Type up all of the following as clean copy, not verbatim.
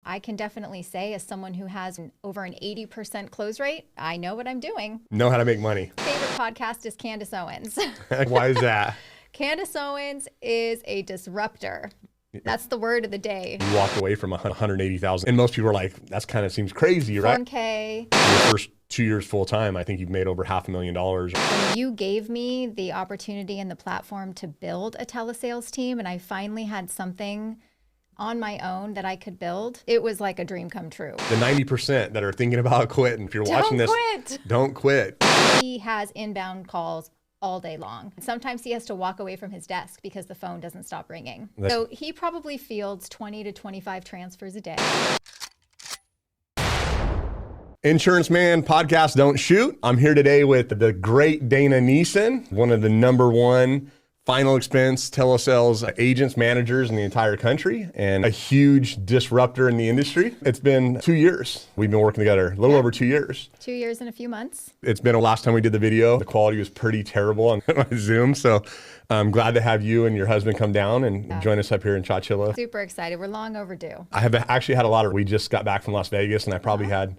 I can definitely say, as someone who has over an 80% close rate, I know what I'm doing. Know how to make money. Favorite podcast is Candace Owens. Why is that? Candace Owens is a disruptor. That's the word of the day. You walked away from 180,000, and most people are like, "That's kind of seems crazy, right?" 1K. Your first 2 years full time, I think you've made over $500,000. When you gave me the opportunity and the platform to build a telesales team, and I finally had something on my own that I could build, it was like a dream come true. The 90% that are thinking about quitting, if you're watching this, don't quit. He has inbound calls all day long. Sometimes he has to walk away from his desk because the phone doesn't stop ringing. So he probably fields 20 to 25 transfers a day. Insurance Man Podcast Don't Shoot. I'm here today with the great Dana Neeson, one of the #1 final expense telesales agents, managers in the entire country, and a huge disruptor in the industry. It's been 2 years. We've been working together, a little over 2 years. 2 years and a few months. It's been the last time we did the video. The quality was pretty terrible on my Zoom. So I'm glad to have you and your husband come down and join us up here in Chowchilla. Super excited. We're long overdue. I have actually had we just got back from Las Vegas, and I probably had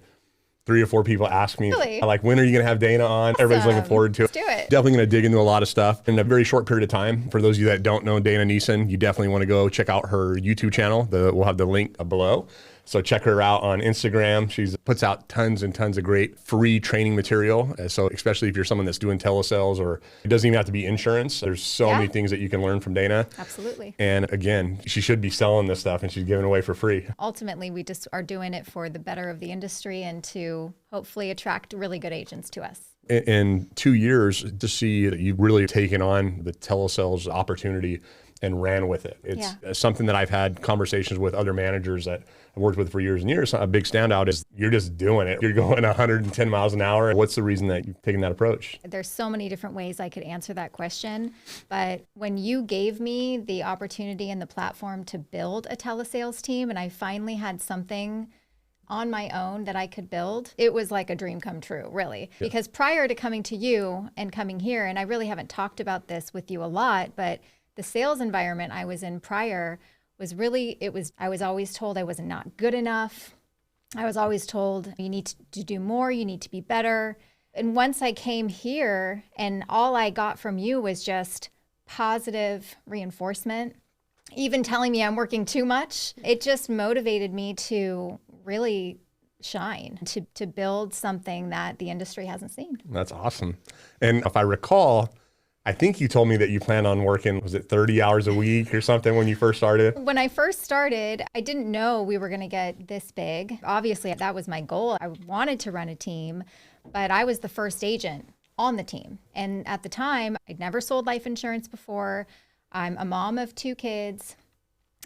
3 or 4 people ask me, like, when are you going to have Dana on? Awesome. Everybody's looking forward to it. Let's do it. Definitely going to dig into a lot of stuff in a very short period of time. For those of you that don't know Dana Neeson, you definitely want to go check out her YouTube channel. We'll have the link below. So check her out on Instagram. She puts out tons and tons of great free training material. So especially if you're someone that's doing telesales, or it doesn't even have to be insurance. There's so many things that you can learn from Dana. Absolutely. And again, she should be selling this stuff, and she's giving it away for free. Ultimately, we just are doing it for the better of the industry and to hopefully attract really good agents to us. In 2 years, to see that you've really taken on the telesales opportunity and ran with it. It's something that I've had conversations with other managers that I've worked with for years and years. A big standout is you're just doing it. You're going 110 miles an hour. What's the reason that you've taken that approach? There's so many different ways I could answer that question. But when you gave me the opportunity and the platform to build a telesales team, and I finally had something on my own that I could build, it was like a dream come true, really. Yeah. Because prior to coming to you and coming here, and I really haven't talked about this with you a lot, but the sales environment I was in prior was really, I was always told I was not good enough. I was always told you need to do more, you need to be better. And once I came here and all I got from you was just positive reinforcement, even telling me I'm working too much, it just motivated me to really shine, to build something that the industry hasn't seen. That's awesome. And if I recall, I think you told me that you planned on working, was it 30 hours a week or something when you first started? When I first started, I didn't know we were going to get this big. Obviously, that was my goal. I wanted to run a team, but I was the first agent on the team. And at the time, I'd never sold life insurance before. I'm a mom of 2 kids,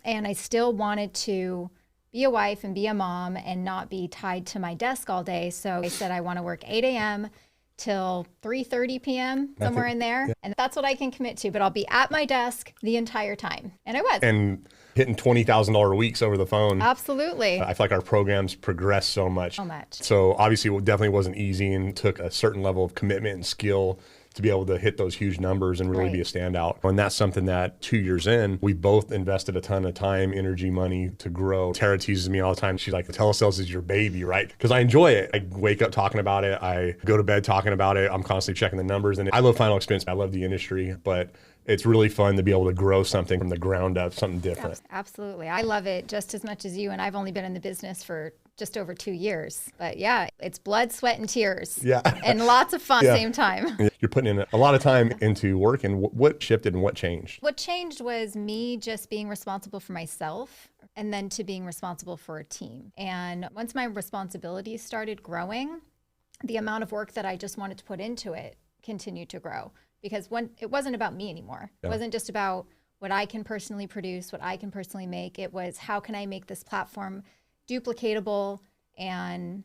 and I still wanted to be a wife and be a mom and not be tied to my desk all day. So I said I want to work 8 a.m. till 3:30 p.m., somewhere in there. Yeah. And that's what I can commit to, but I'll be at my desk the entire time. And I was. And hitting $20,000 weeks over the phone. Absolutely. I feel like our programs progressed so much. So much. So obviously it definitely wasn't easy and took a certain level of commitment and skill to be able to hit those huge numbers and really be a standout. And that's something that 2 years in, we both invested a ton of time, energy, money to grow. Tara teases me all the time. She's like, the telesales is your baby, right? Because I enjoy it. I wake up talking about it. I go to bed talking about it. I'm constantly checking the numbers. And I love final expense. I love the industry, but it's really fun to be able to grow something from the ground up, something different. Absolutely. I love it just as much as you. And I've only been in the business for just over 2 years. But yeah, it's blood, sweat, and tears. Yeah. And lots of fun at the same time. You're putting in a lot of time into work. And what shifted and what changed? What changed was me just being responsible for myself and then to being responsible for a team. And once my responsibilities started growing, the amount of work that I just wanted to put into it continued to grow. Because when it wasn't about me anymore. It wasn't just about what I can personally produce, what I can personally make. It was how can I make this platform duplicatable and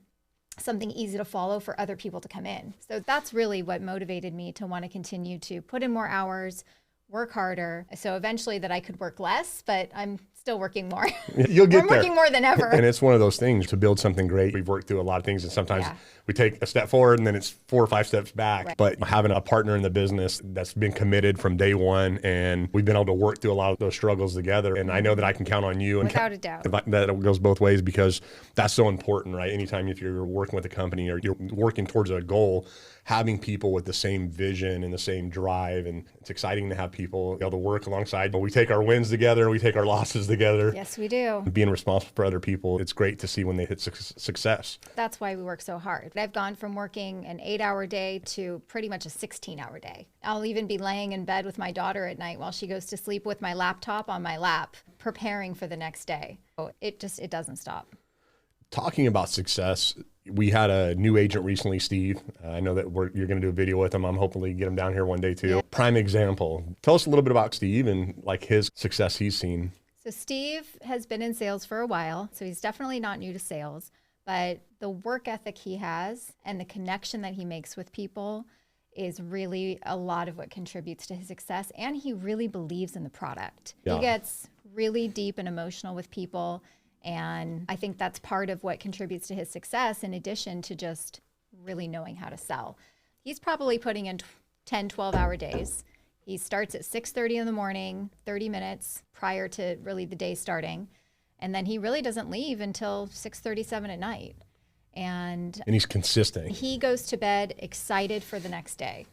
something easy to follow for other people to come in. So that's really what motivated me to want to continue to put in more hours, work harder. So eventually that I could work less, but I'm still working more. You'll get I'm there. working more than ever. And it's one of those things to build something great. We've worked through a lot of things, and sometimes we take a step forward and then it's 4 or 5 steps back. Right. But having a partner in the business that's been committed from day one, and we've been able to work through a lot of those struggles together. And I know that I can count on you. And Without a doubt. That goes both ways, because that's so important, right? Anytime if you're working with a company or you're working towards a goal, having people with the same vision and the same drive, and it's exciting to have people able to work alongside. But we take our wins together, we take our losses together. Yes, we do. Being responsible for other people, it's great to see when they hit success. That's why we work so hard. I've gone from working an 8-hour day to pretty much a 16-hour day. I'll even be laying in bed with my daughter at night while she goes to sleep with my laptop on my lap, preparing for the next day. So it doesn't stop. Talking about success, we had a new agent recently, Steve. I know that you're going to do a video with him. I'm hopefully get him down here one day too. Yeah. Prime example. Tell us a little bit about Steve and like his success he's seen. So Steve has been in sales for a while, so he's definitely not new to sales, but the work ethic he has and the connection that he makes with people is really a lot of what contributes to his success. And he really believes in the product. Yeah. He gets really deep and emotional with people. And I think that's part of what contributes to his success, in addition to just really knowing how to sell. He's probably putting in 10, 12-hour days. He starts at 6:30 in the morning, 30 minutes prior to really the day starting. And then he really doesn't leave until 6:37 at night. And he's consistent. He goes to bed excited for the next day,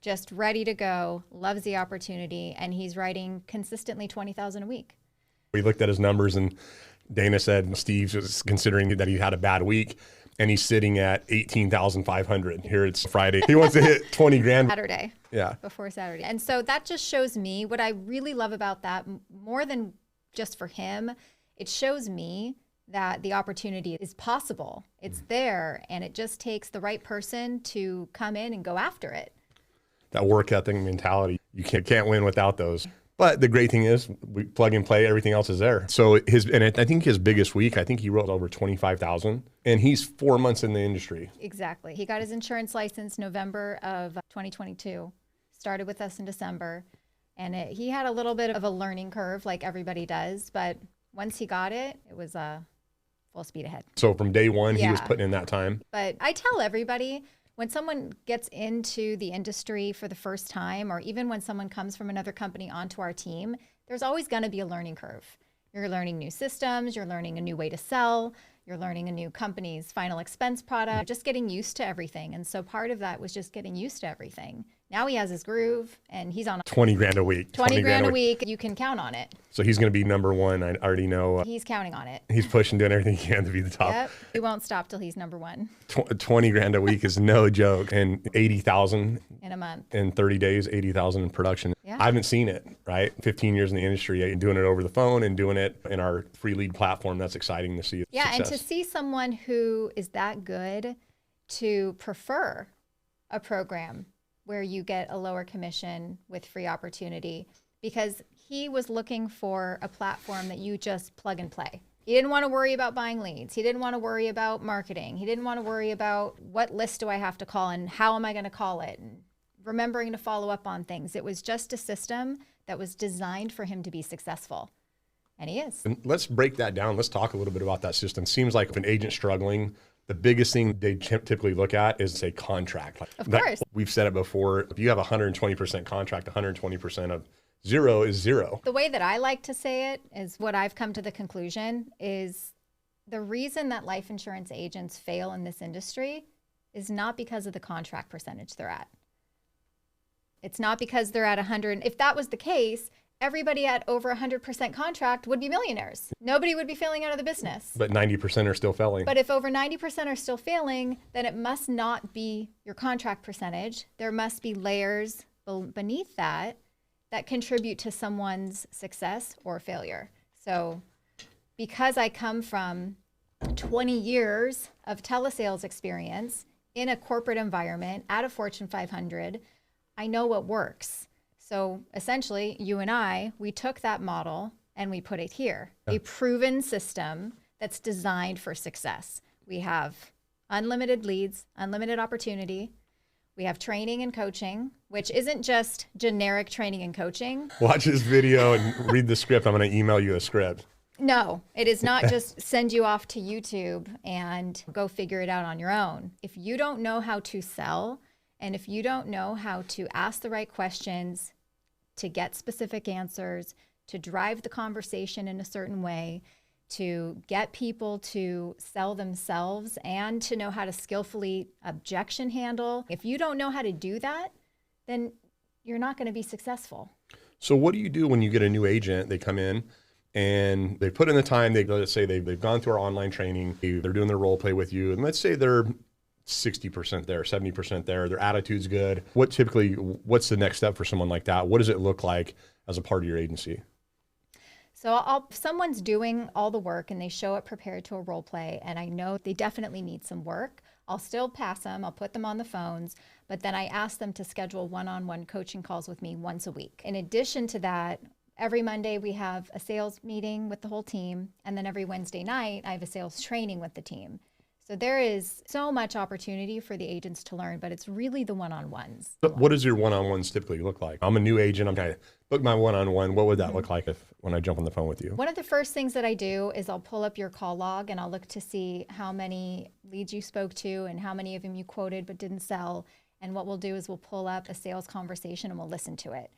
just ready to go, loves the opportunity, and he's writing consistently 20,000 a week. We looked at his numbers, and Dana said Steve's was considering that he had a bad week, and he's sitting at 18,500. Here it's Friday. He wants to hit 20 grand. Saturday. Yeah. Before Saturday. And so that just shows me what I really love about that, more than just for him. It shows me that the opportunity is possible. It's there, and it just takes the right person to come in and go after it. That work ethic mentality, you can't win without those. But the great thing is we plug and play, everything else is there. So I think his biggest week, I think he wrote over 25,000, and he's 4 months in the industry. Exactly. He got his insurance license November of 2022, started with us in December, and he had a little bit of a learning curve like everybody does, but once he got it, it was full speed ahead. So from day one, he was putting in that time. But I tell everybody, when someone gets into the industry for the first time, or even when someone comes from another company onto our team, there's always going to be a learning curve. You're learning new systems, you're learning a new way to sell, you're learning a new company's final expense product, just getting used to everything. And so part of that was just getting used to everything. Now he has his groove, and he's on 20 grand a week. 20 grand a week. You can count on it. So he's going to be number one. I already know. He's counting on it. He's pushing, doing everything he can to be the top. Yep. He won't stop till he's number one. 20 grand a week is no joke. And 80,000 in a month. In 30 days, 80,000 in production. Yeah. I haven't seen it, right? 15 years in the industry, doing it over the phone and doing it in our free lead platform. That's exciting to see. Yeah. Success. And to see someone who is that good to prefer a program where you get a lower commission with free opportunity, because he was looking for a platform that you just plug and play. He didn't want to worry about buying leads. He didn't want to worry about marketing. He didn't want to worry about what list do I have to call and how am I going to call it, and remembering to follow up on things. It was just a system that was designed for him to be successful. And he is. And let's break that down. Let's talk a little bit about that system. Seems like if an agent's struggling, the biggest thing they typically look at is a contract. Of course. We've said it before. If you have a 120% contract, 120% of zero is zero. The way that I like to say it is what I've come to the conclusion is the reason that life insurance agents fail in this industry is not because of the contract percentage they're at. It's not because they're at 100. If that was the case, everybody at over 100% contract would be millionaires. Nobody would be failing out of the business. But 90% are still failing. But if over 90% are still failing, then it must not be your contract percentage. There must be layers beneath that contribute to someone's success or failure. So because I come from 20 years of telesales experience in a corporate environment at a Fortune 500, I know what works. So essentially, you and we took that model and we put it here, a proven system that's designed for success. We have unlimited leads, unlimited opportunity. We have training and coaching, which isn't just generic training and coaching. Watch this video and read the script. I'm going to email you a script. No, it is not just send you off to YouTube and go figure it out on your own. If you don't know how to sell, and if you don't know how to ask the right questions, to get specific answers, to drive the conversation in a certain way, to get people to sell themselves, and to know how to skillfully objection handle. If you don't know how to do that, then you're not going to be successful. So what do you do when you get a new agent? They come in and they put in the time. Let's say they've gone through our online training. They're doing their role play with you. And let's say they're 60% there, 70% there. Their attitude's good. What's the next step for someone like that? What does it look like as a part of your agency? So if someone's doing all the work and they show up prepared to a role play, and I know they definitely need some work, I'll still pass them. I'll put them on the phones, but then I ask them to schedule one-on-one coaching calls with me once a week. In addition to that, every Monday we have a sales meeting with the whole team, and then every Wednesday night I have a sales training with the team. So there is so much opportunity for the agents to learn, but it's really the one-on-ones. What does your one-on-ones typically look like? I'm a new agent. I'm trying to book my one-on-one. What would that look like when I jump on the phone with you? One of the first things that I do is I'll pull up your call log and I'll look to see how many leads you spoke to and how many of them you quoted but didn't sell. And what we'll do is we'll pull up a sales conversation and we'll listen to it.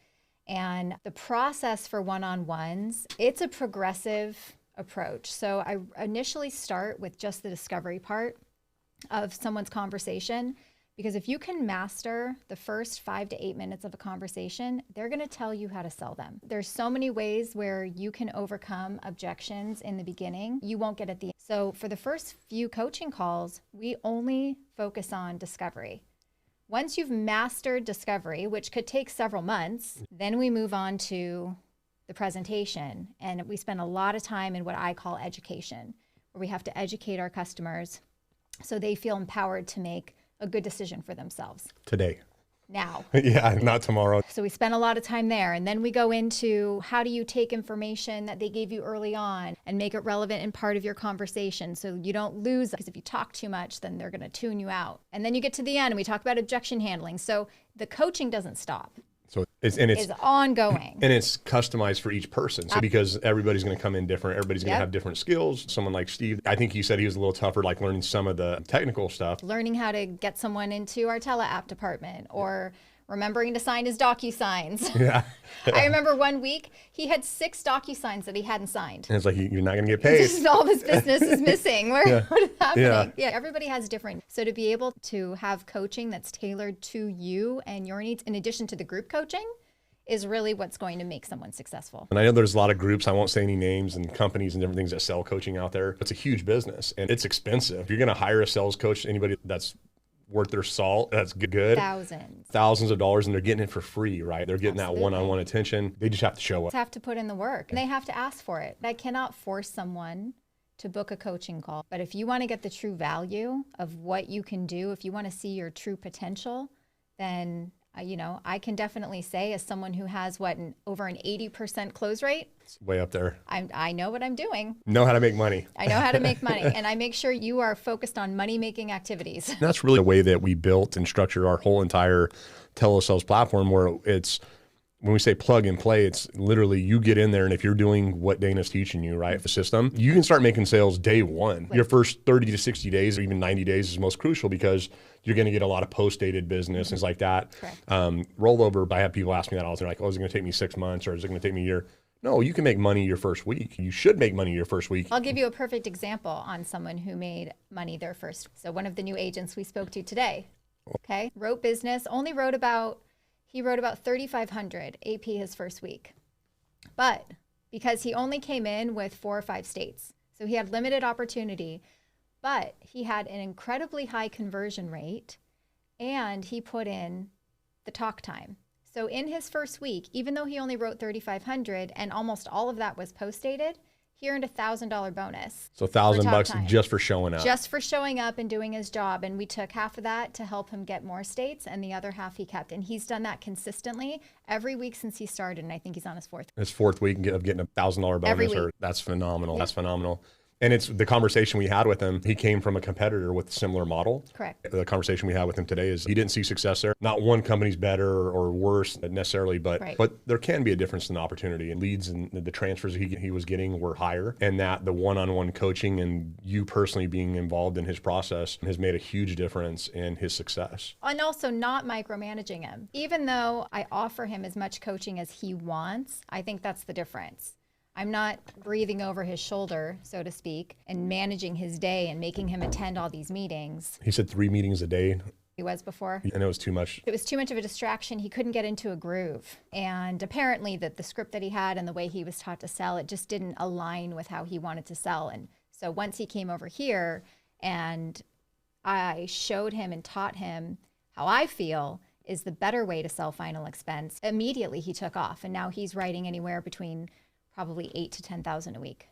And the process for one-on-ones, it's a progressive approach. So I initially start with just the discovery part of someone's conversation, because if you can master the first 5 to 8 minutes of a conversation, they're going to tell you how to sell them. There's so many ways where you can overcome objections in the beginning. You won't get at the end. So for the first few coaching calls, we only focus on discovery. Once you've mastered discovery, which could take several months, then we move on to the presentation. And we spend a lot of time in what I call education, where we have to educate our customers so they feel empowered to make a good decision for themselves. Today. Now. Yeah, not tomorrow. So we spend a lot of time there. And then we go into how do you take information that they gave you early on and make it relevant and part of your conversation so you don't lose, because if you talk too much, then they're going to tune you out. And then you get to the end and we talk about objection handling. So the coaching doesn't stop. So it's ongoing. And it's customized for each person. So because everybody's going to come in different, everybody's going to have different skills. Someone like Steve, I think he said he was a little tougher, like learning some of the technical stuff. Learning how to get someone into our tele-app department, or remembering to sign his DocuSigns. Yeah. I remember one week he had 6 DocuSigns that he hadn't signed. And it's like, you're not going to get paid. Just all this business is missing. What is happening? Yeah, everybody has different. So to be able to have coaching that's tailored to you and your needs, in addition to the group coaching, is really what's going to make someone successful. And I know there's a lot of groups, I won't say any names, and companies and different things that sell coaching out there. It's a huge business and it's expensive. If you're going to hire a sales coach, anybody that's worth their salt, that's good. Thousands of dollars, and they're getting it for free, right? They're getting that one-on-one attention. They just have to show up. They have to put in the work and they have to ask for it. I cannot force someone to book a coaching call. But if you want to get the true value of what you can do, if you want to see your true potential, then I can definitely say, as someone who has over an 80% close rate, it's way up there. I know what I'm doing. Know how to make money. I know how to make money, and I make sure you are focused on money-making activities. And that's really the way that we built and structured our whole entire telesales platform, where it's, when we say plug and play, it's literally you get in there, and if you're doing what Dana's teaching you, right, the system, you can start making sales day one. Your first 30 to 60 days or even 90 days is most crucial, because you're going to get a lot of post-dated business, things like that. Rollover, I have people ask me that all the time, like, oh, is it going to take me 6 months or is it going to take me a year? No, you can make money your first week. You should make money your first week. I'll give you a perfect example on someone who made money their first. So one of the new agents we spoke to today, wrote business, he wrote about 3,500 AP his first week. But because he only came in with 4 or 5 states, so he had limited opportunity, but he had an incredibly high conversion rate, and he put in the talk time. So in his first week, even though he only wrote 3,500 and almost all of that was post-dated, he earned a $1,000 bonus. So $1,000 just for showing up. Just for showing up and doing his job. And we took half of that to help him get more states, and the other half he kept. And he's done that consistently every week since he started. And I think he's on his 4th. His 4th week of getting a $1,000 bonus. Every week. That's phenomenal. Yeah. That's phenomenal. And it's the conversation we had with him. He came from a competitor with a similar model. Correct. The conversation we had with him today is he didn't see success there. Not one company's better or worse necessarily, but there can be a difference in the opportunity. And leads and the transfers he was getting were higher. And that the one-on-one coaching and you personally being involved in his process has made a huge difference in his success. And also not micromanaging him. Even though I offer him as much coaching as he wants, I think that's the difference. I'm not breathing over his shoulder, so to speak, and managing his day and making him attend all these meetings. He said 3 meetings a day. He was before. And it was too much. It was too much of a distraction. He couldn't get into a groove. And apparently the script that he had and the way he was taught to sell, it just didn't align with how he wanted to sell. And so once he came over here and I showed him and taught him how I feel is the better way to sell final expense, immediately he took off. And now he's writing anywhere between probably $8,000 to $10,000 a week.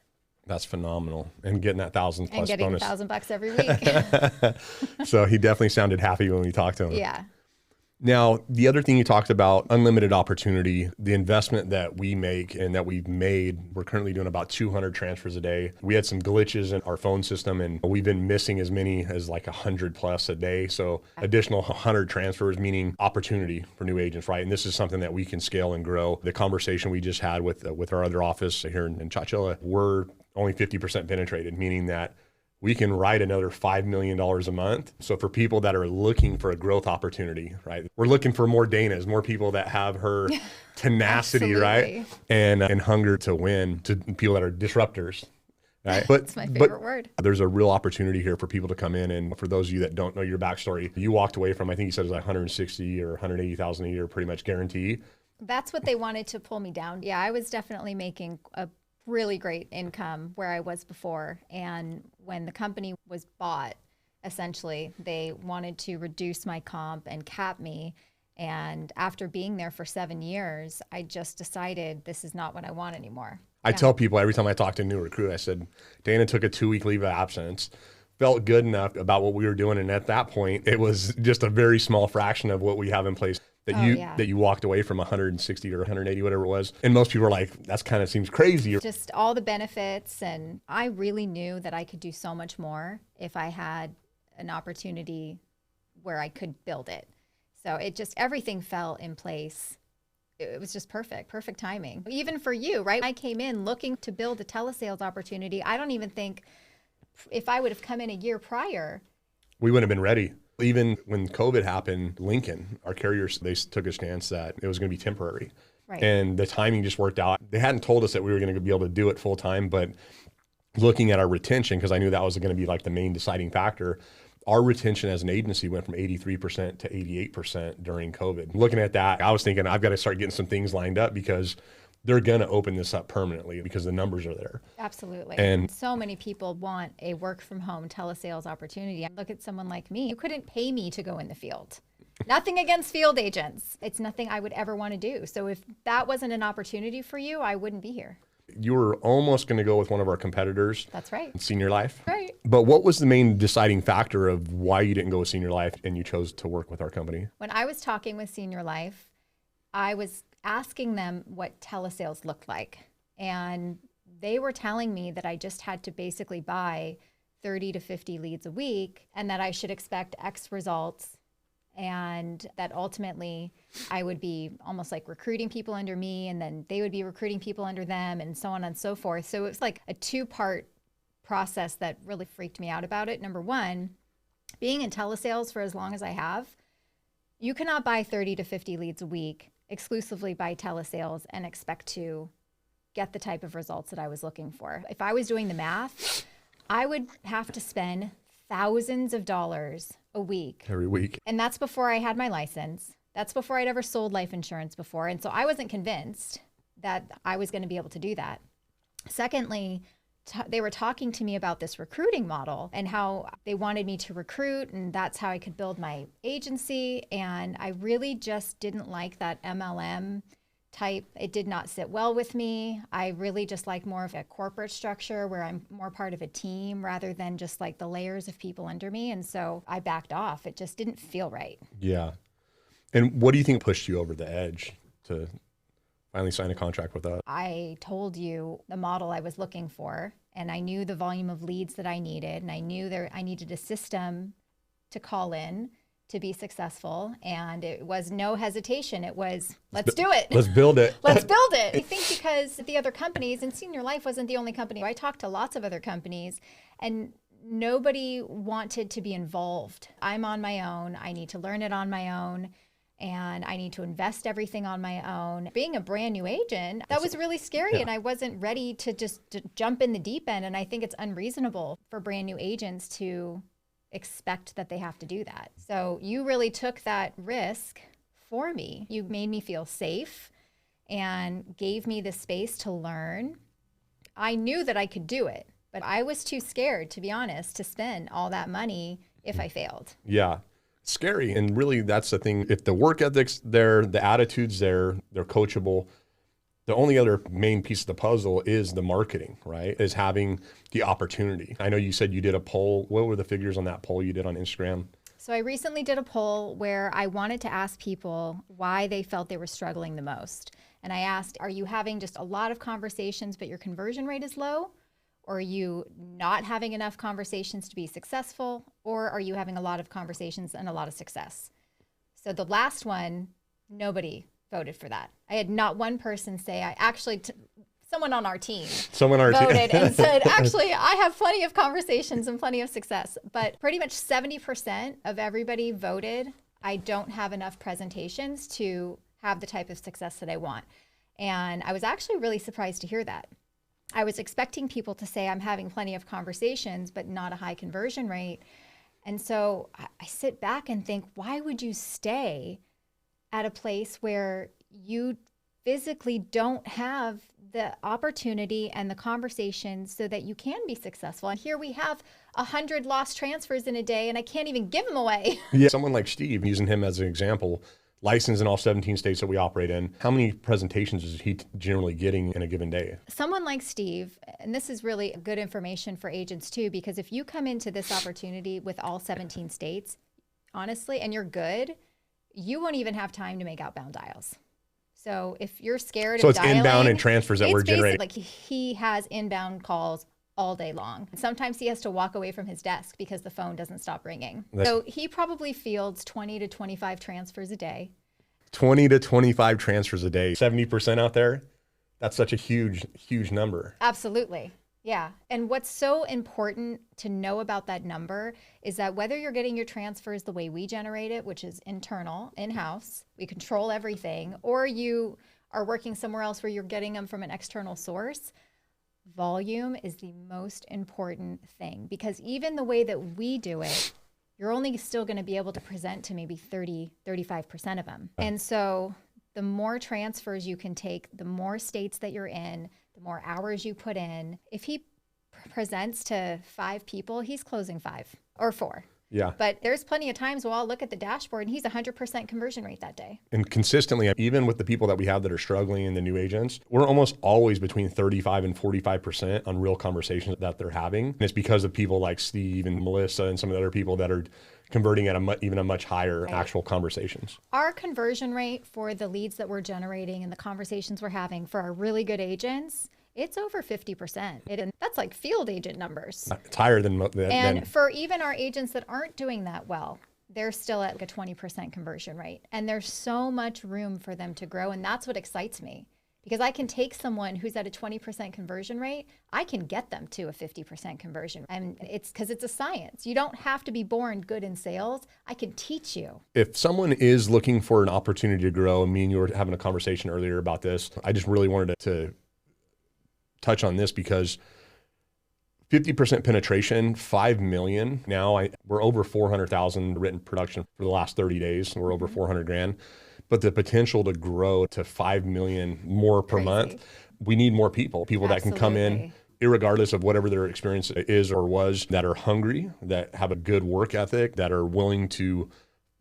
That's phenomenal. And getting that $1,000 plus and getting bonus. $1,000 every week. So he definitely sounded happy when we talked to him. Yeah. Now, the other thing you talked about, unlimited opportunity, the investment that we make and that we've made, we're currently doing about 200 transfers a day. We had some glitches in our phone system and we've been missing as many as like 100 plus a day. So additional 100 transfers, meaning opportunity for new agents, right? And this is something that we can scale and grow. The conversation we just had with our other office here in Chowchilla, we're only 50% penetrated, meaning that we can write another $5 million a month. So for people that are looking for a growth opportunity, right? We're looking for more Danas, more people that have her tenacity, right? And hunger to win, to people that are disruptors, right? But that's my favorite word. There's a real opportunity here for people to come in. And for those of you that don't know your backstory, you walked away from, I think you said it was like 160 or 180,000 a year, pretty much guarantee. That's what they wanted to pull me down. Yeah, I was definitely making a really great income where I was before. And when the company was bought, essentially, they wanted to reduce my comp and cap me. And after being there for 7 years, I just decided this is not what I want anymore. I tell people every time I talk to a new recruit, I said, Dana took a 2-week leave of absence, felt good enough about what we were doing. And at that point, it was just a very small fraction of what we have in place. That you walked away from 160 or 180, whatever it was. And most people are like, that's kind of seems crazy. Just all the benefits. And I really knew that I could do so much more if I had an opportunity where I could build it. So it just, everything fell in place. It was just perfect timing. Even for you, right? I came in looking to build a telesales opportunity. I don't even think if I would have come in a year prior, we wouldn't have been ready. Even when COVID happened, Lincoln, our carriers, they took a stance that it was going to be temporary. Right. And the timing just worked out. They hadn't told us that we were going to be able to do it full time, but looking at our retention, because I knew that was going to be like the main deciding factor, our retention as an agency went from 83% to 88% during COVID. Looking at that, I was thinking I've got to start getting some things lined up because they're going to open this up permanently because the numbers are there. Absolutely. And so many people want a work from home telesales opportunity. Look at someone like me. You couldn't pay me to go in the field. Nothing against field agents. It's nothing I would ever want to do. So if that wasn't an opportunity for you, I wouldn't be here. You were almost going to go with one of our competitors. That's right. Senior Life. Right. But what was the main deciding factor of why you didn't go with Senior Life and you chose to work with our company? When I was talking with Senior Life, I was asking them what telesales looked like. And they were telling me that I just had to basically buy 30 to 50 leads a week and that I should expect X results and that ultimately I would be almost like recruiting people under me and then they would be recruiting people under them and so on and so forth. So it was like a 2-part process that really freaked me out about it. Number one, being in telesales for as long as I have, you cannot buy 30 to 50 leads a week exclusively by telesales and expect to get the type of results that I was looking for. If I was doing the math, I would have to spend thousands of dollars a week. Every week. And that's before I had my license. That's before I'd ever sold life insurance before. And so I wasn't convinced that I was going to be able to do that. Secondly, they were talking to me about this recruiting model and how they wanted me to recruit and that's how I could build my agency. And I really just didn't like that MLM type. It did not sit well with me. I really just like more of a corporate structure where I'm more part of a team rather than just like the layers of people under me. And so I backed off. It just didn't feel right. Yeah. And what do you think pushed you over the edge to finally sign a contract with us? I told you the model I was looking for and I knew the volume of leads that I needed, and I knew I needed a system to call in to be successful. And it was no hesitation. It was, let's do it. Let's build it. Let's build it. I think because the other companies, and Senior Life wasn't the only company. I talked to lots of other companies, and nobody wanted to be involved. I'm on my own. I need to learn it on my own, and I need to invest everything on my own. Being a brand new agent, that was really scary, and I wasn't ready to just jump in the deep end. And I think it's unreasonable for brand new agents to expect that they have to do that. So you really took that risk for me. You made me feel safe and gave me the space to learn. I knew that I could do it, but I was too scared, to be honest, to spend all that money if I failed. Yeah. Scary. And really, that's the thing. If the work ethic's there, the attitude's there, they're coachable. The only other main piece of the puzzle is the marketing, right? Is having the opportunity. I know you said you did a poll. What were the figures on that poll you did on Instagram? So I recently did a poll where I wanted to ask people why they felt they were struggling the most. And I asked, are you having just a lot of conversations, but your conversion rate is low? Or are you not having enough conversations to be successful? Or are you having a lot of conversations and a lot of success? So the last one, nobody voted for that. I had not one person say, someone on our team voted and said, actually, I have plenty of conversations and plenty of success. But pretty much 70% of everybody voted, I don't have enough presentations to have the type of success that I want. And I was actually really surprised to hear that. I was expecting people to say, I'm having plenty of conversations, but not a high conversion rate. And so I sit back and think, why would you stay at a place where you physically don't have the opportunity and the conversations so that you can be successful? And here we have 100 lost transfers in a day, and I can't even give them away. Yeah. Someone like Steve, using him as an example, licensed in all 17 states that we operate in. How many presentations is he generally getting in a given day? Someone like Steve, and this is really good information for agents too, because if you come into this opportunity with all 17 states, honestly, and you're good, you won't even have time to make outbound dials. So if you're scared of dialing, inbound and transfers that we're generating. Like he has inbound calls all day long. Sometimes he has to walk away from his desk because the phone doesn't stop ringing. So he probably fields 20 to 25 transfers a day. 20 to 25 transfers a day. 70% out there. That's such a huge, huge number. Absolutely. Yeah. And what's so important to know about that number is that whether you're getting your transfers the way we generate it, which is internal, in-house, we control everything, or you are working somewhere else where you're getting them from an external source, volume is the most important thing. Because even the way that we do it, you're only still going to be able to present to maybe 30, 35% of them. And so the more transfers you can take, the more states that you're in, the more hours you put in. If he presents to 5 people, he's closing 5 or 4. Yeah. But there's plenty of times where I'll look at the dashboard and he's 100% conversion rate that day. And consistently, even with the people that we have that are struggling and the new agents, we're almost always between 35 and 45% on real conversations that they're having. And it's because of people like Steve and Melissa and some of the other people that are converting at even a much higher actual conversations. Our conversion rate for the leads that we're generating and the conversations we're having for our really good agents, it's over 50%. And that's like field agent numbers. It's higher than And for even our agents that aren't doing that well, they're still at like a 20% conversion rate. And there's so much room for them to grow. And that's what excites me. Because I can take someone who's at a 20% conversion rate, I can get them to a 50% conversion. And it's because it's a science. You don't have to be born good in sales. I can teach you. If someone is looking for an opportunity to grow, and me and you were having a conversation earlier about this, I just really wanted to touch on this because 50% penetration, 5 million. Now we're over 400,000 written production for the last 30 days. We're over 400 grand. But the potential to grow to 5 million more per month, we need more people that can come in, irregardless of whatever their experience is or was, that are hungry, that have a good work ethic, that are willing to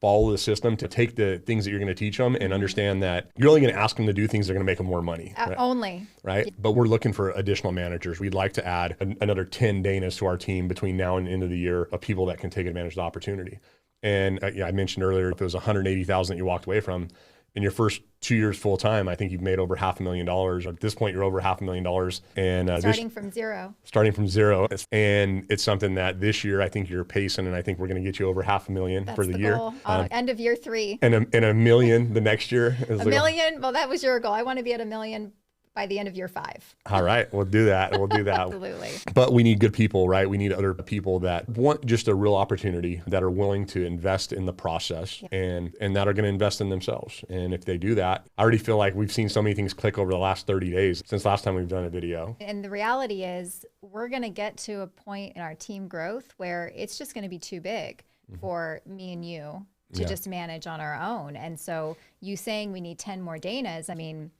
follow the system, to take the things that you're going to teach them and understand that you're only going to ask them to do things that are going to make them more money. Right? Only. Right? But we're looking for additional managers. We'd like to add another 10 Danas to our team between now and the end of the year of people that can take advantage of the opportunity. And I mentioned earlier, if it was 180,000 that you walked away from, in your first 2 years full time, I think you've made over $500,000. At this point, you're over $500,000. And starting from zero. Starting from zero. And it's something that this year, I think you're pacing, and I think we're going to get you over $500,000 for the year. Goal. End of year 3. And a million the next year. A million? Well, that was your goal. I want to be at $1 million by the end of year 5. All right, we'll do that. We'll do that. Absolutely. But we need good people, right? We need other people that want just a real opportunity, that are willing to invest in the process, and that are going to invest in themselves. And if they do that, I already feel like we've seen so many things click over the last 30 days since last time we've done a video. And the reality is we're going to get to a point in our team growth where it's just going to be too big for me and you to just manage on our own. And so you saying we need 10 more Danas, I mean,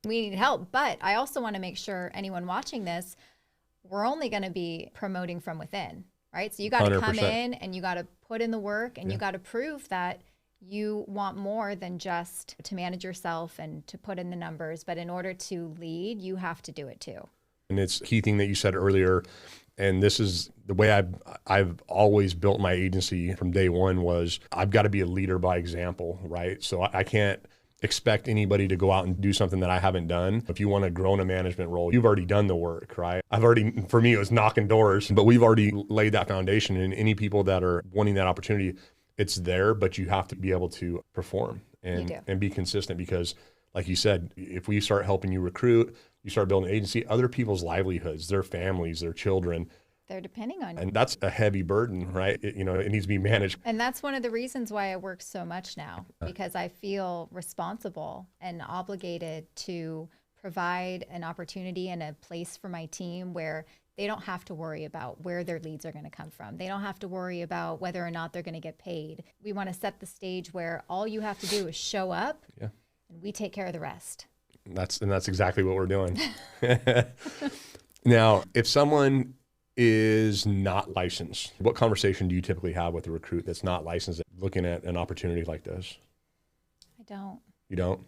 we need help, but I also want to make sure anyone watching this, we're only going to be promoting from within, right? So you got to come in and you got to put in the work, and you got to prove that you want more than just to manage yourself and to put in the numbers. But in order to lead, you have to do it too. And it's a key thing that you said earlier, and this is the way I've always built my agency from day one, was I've got to be a leader by example, right? So I can't expect anybody to go out and do something that I haven't done. If you want to grow in a management role, you've already done the work, right? For me, it was knocking doors, but we've already laid that foundation. And any people that are wanting that opportunity, it's there, but you have to be able to perform and be consistent, because like you said, if we start helping you recruit, you start building an agency, other people's livelihoods, their families, their children, they're depending on you. And that's a heavy burden, right? It needs to be managed. And that's one of the reasons why I work so much now, because I feel responsible and obligated to provide an opportunity and a place for my team where they don't have to worry about where their leads are going to come from. They don't have to worry about whether or not they're going to get paid. We want to set the stage where all you have to do is show up, and we take care of the rest. That's exactly what we're doing. Now, if someone is not licensed, what conversation do you typically have with a recruit that's not licensed looking at an opportunity like this? I don't. You don't?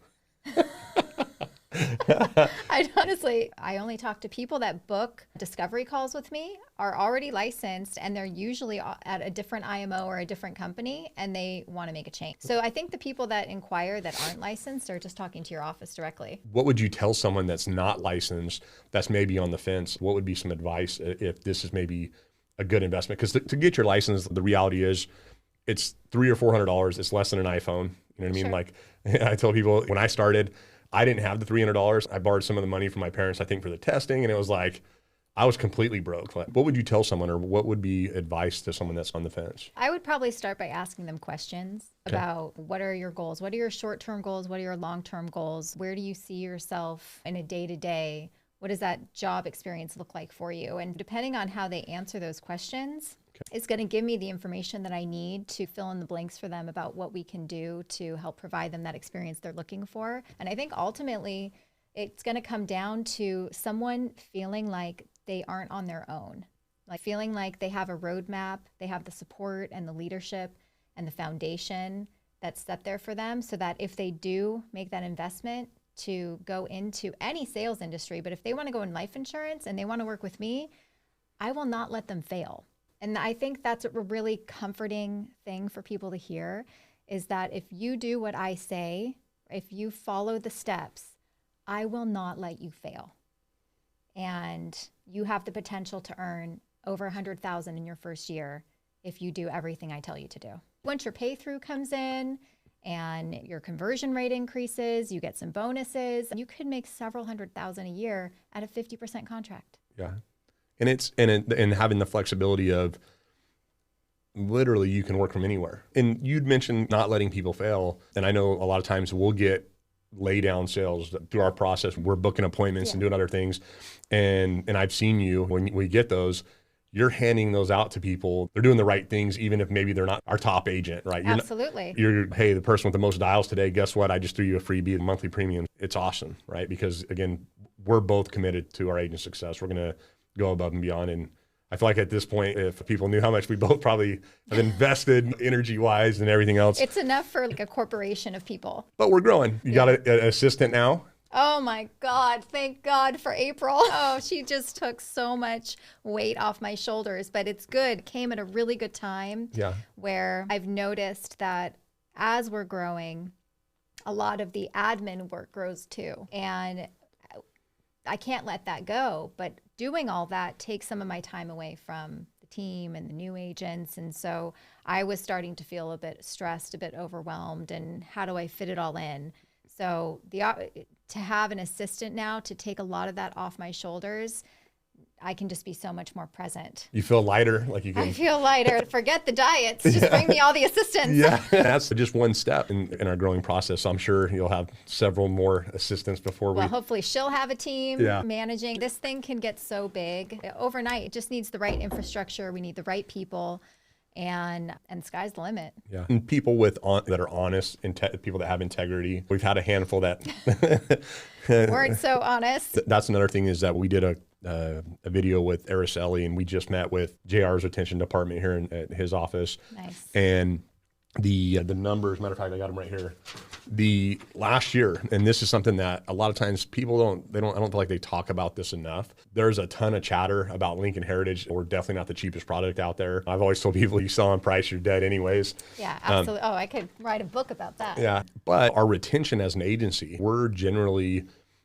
I only talk to people that book discovery calls with me, are already licensed, and they're usually at a different IMO or a different company, and they want to make a change. So I think the people that inquire that aren't licensed are just talking to your office directly. What would you tell someone that's not licensed, that's maybe on the fence? What would be some advice if this is maybe a good investment? Because to get your license, the reality is it's $300 or $400. It's less than an iPhone. You know what I mean? Sure. Like I tell people, when I started, I didn't have the $300. I borrowed some of the money from my parents, I think, for the testing. And it was like, I was completely broke. Like, what would you tell someone, or what would be advice to someone that's on the fence? I would probably start by asking them questions about what are your goals? What are your short-term goals? What are your long-term goals? Where do you see yourself in a day-to-day? What does that job experience look like for you? And depending on how they answer those questions, it's going to give me the information that I need to fill in the blanks for them about what we can do to help provide them that experience they're looking for. And I think ultimately it's going to come down to someone feeling like they aren't on their own, like feeling like they have a roadmap, they have the support and the leadership and the foundation that's set there for them, so that if they do make that investment to go into any sales industry, but if they want to go in life insurance and they want to work with me, I will not let them fail. And I think that's a really comforting thing for people to hear, is that if you do what I say, if you follow the steps, I will not let you fail. And you have the potential to earn over $100,000 in your first year if you do everything I tell you to do. Once your pay through comes in and your conversion rate increases, you get some bonuses, you could make several $100,000 a year at a 50% contract. Yeah. And it's and having the flexibility of literally you can work from anywhere. And you'd mentioned not letting people fail. And I know a lot of times we'll get lay down sales through our process. We're booking appointments and doing other things. And I've seen you when we get those, you're handing those out to people. They're doing the right things, even if maybe they're not our top agent, right? Absolutely. Hey, the person with the most dials today, guess what? I just threw you a freebie, a monthly premium. It's awesome, right? Because again, we're both committed to our agent success. We're going to go above and beyond. And I feel like at this point, if people knew how much we both probably have invested energy-wise and everything else. It's enough for like a corporation of people. But we're growing. You got an assistant now? Oh my God. Thank God for April. Oh, she just took so much weight off my shoulders, but it's good. It came at a really good time where I've noticed that as we're growing, a lot of the admin work grows too. And I can't let that go. But doing all that takes some of my time away from the team and the new agents. And so I was starting to feel a bit stressed, a bit overwhelmed. And how do I fit it all in? So to have an assistant now to take a lot of that off my shoulders, I can just be so much more present. You feel lighter, like you can. I feel lighter. Forget the diets. Just bring me all the assistants. Yeah, that's just one step in our growing process. So I'm sure you'll have several more assistants before we. Well, hopefully she'll have a team managing. This thing can get so big overnight. It just needs the right infrastructure. We need the right people, and sky's the limit. Yeah, and people that are honest, people that have integrity. We've had a handful that weren't so honest. That's another thing, is that we did a video with Araceli, and we just met with JR's retention department here at his office. Nice. And the numbers, matter of fact, I got them right here. The last year, and this is something that a lot of times people I don't feel like they talk about this enough. There's a ton of chatter about Lincoln Heritage. We're definitely not the cheapest product out there. I've always told people, you sell on price, you're dead anyways. Yeah, absolutely. I could write a book about that. Yeah, but our retention as an agency, we're generally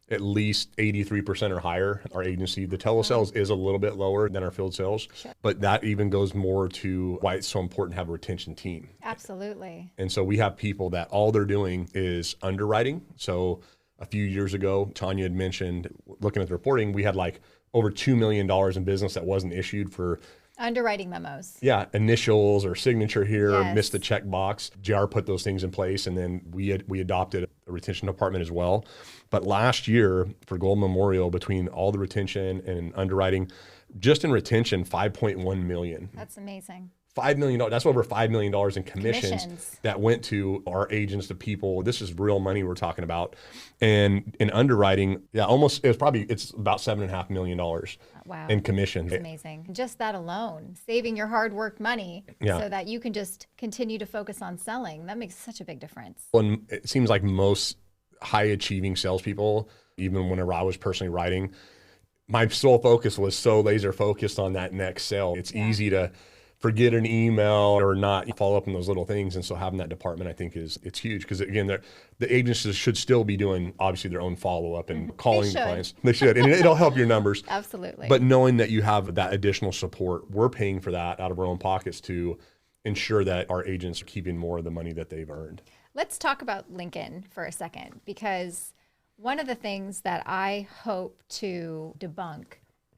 at least 83% or higher. Our agency, the telesales is a little bit lower than our field sales, but that even goes more to why it's so important to have a retention team. Absolutely. And so we have people that all they're doing is underwriting. So a few years ago, Tanya had mentioned, looking at the reporting, we had like over $2 million in business that wasn't issued for underwriting memos. Yeah, initials or signature here, or Yes. missed the check box. JR put those things in place, and then we adopted a retention department as well. But last year for Gold Memorial, between all the retention and underwriting, just in retention, $5.1 million. That's amazing. $5 million. That's over $5 million in commissions that went to our agents, to people. This is real money we're talking about. And in underwriting, it's about $7.5 million Wow. in commissions. That's amazing. Just that alone, saving your hard work money so that you can just continue to focus on selling. That makes such a big difference. And it seems like most high achieving salespeople, even whenever I was personally writing, my sole focus was so laser focused on that next sale. It's easy to forget an email or not follow up on those little things. And so having that department, I think it's huge, because again, the agencies should still be doing obviously their own follow-up and calling clients. They should, and it'll help your numbers. Absolutely. But knowing that you have that additional support, we're paying for that out of our own pockets to ensure that our agents are keeping more of the money that they've earned. Let's talk about Lincoln for a second, because one of the things that I hope to debunk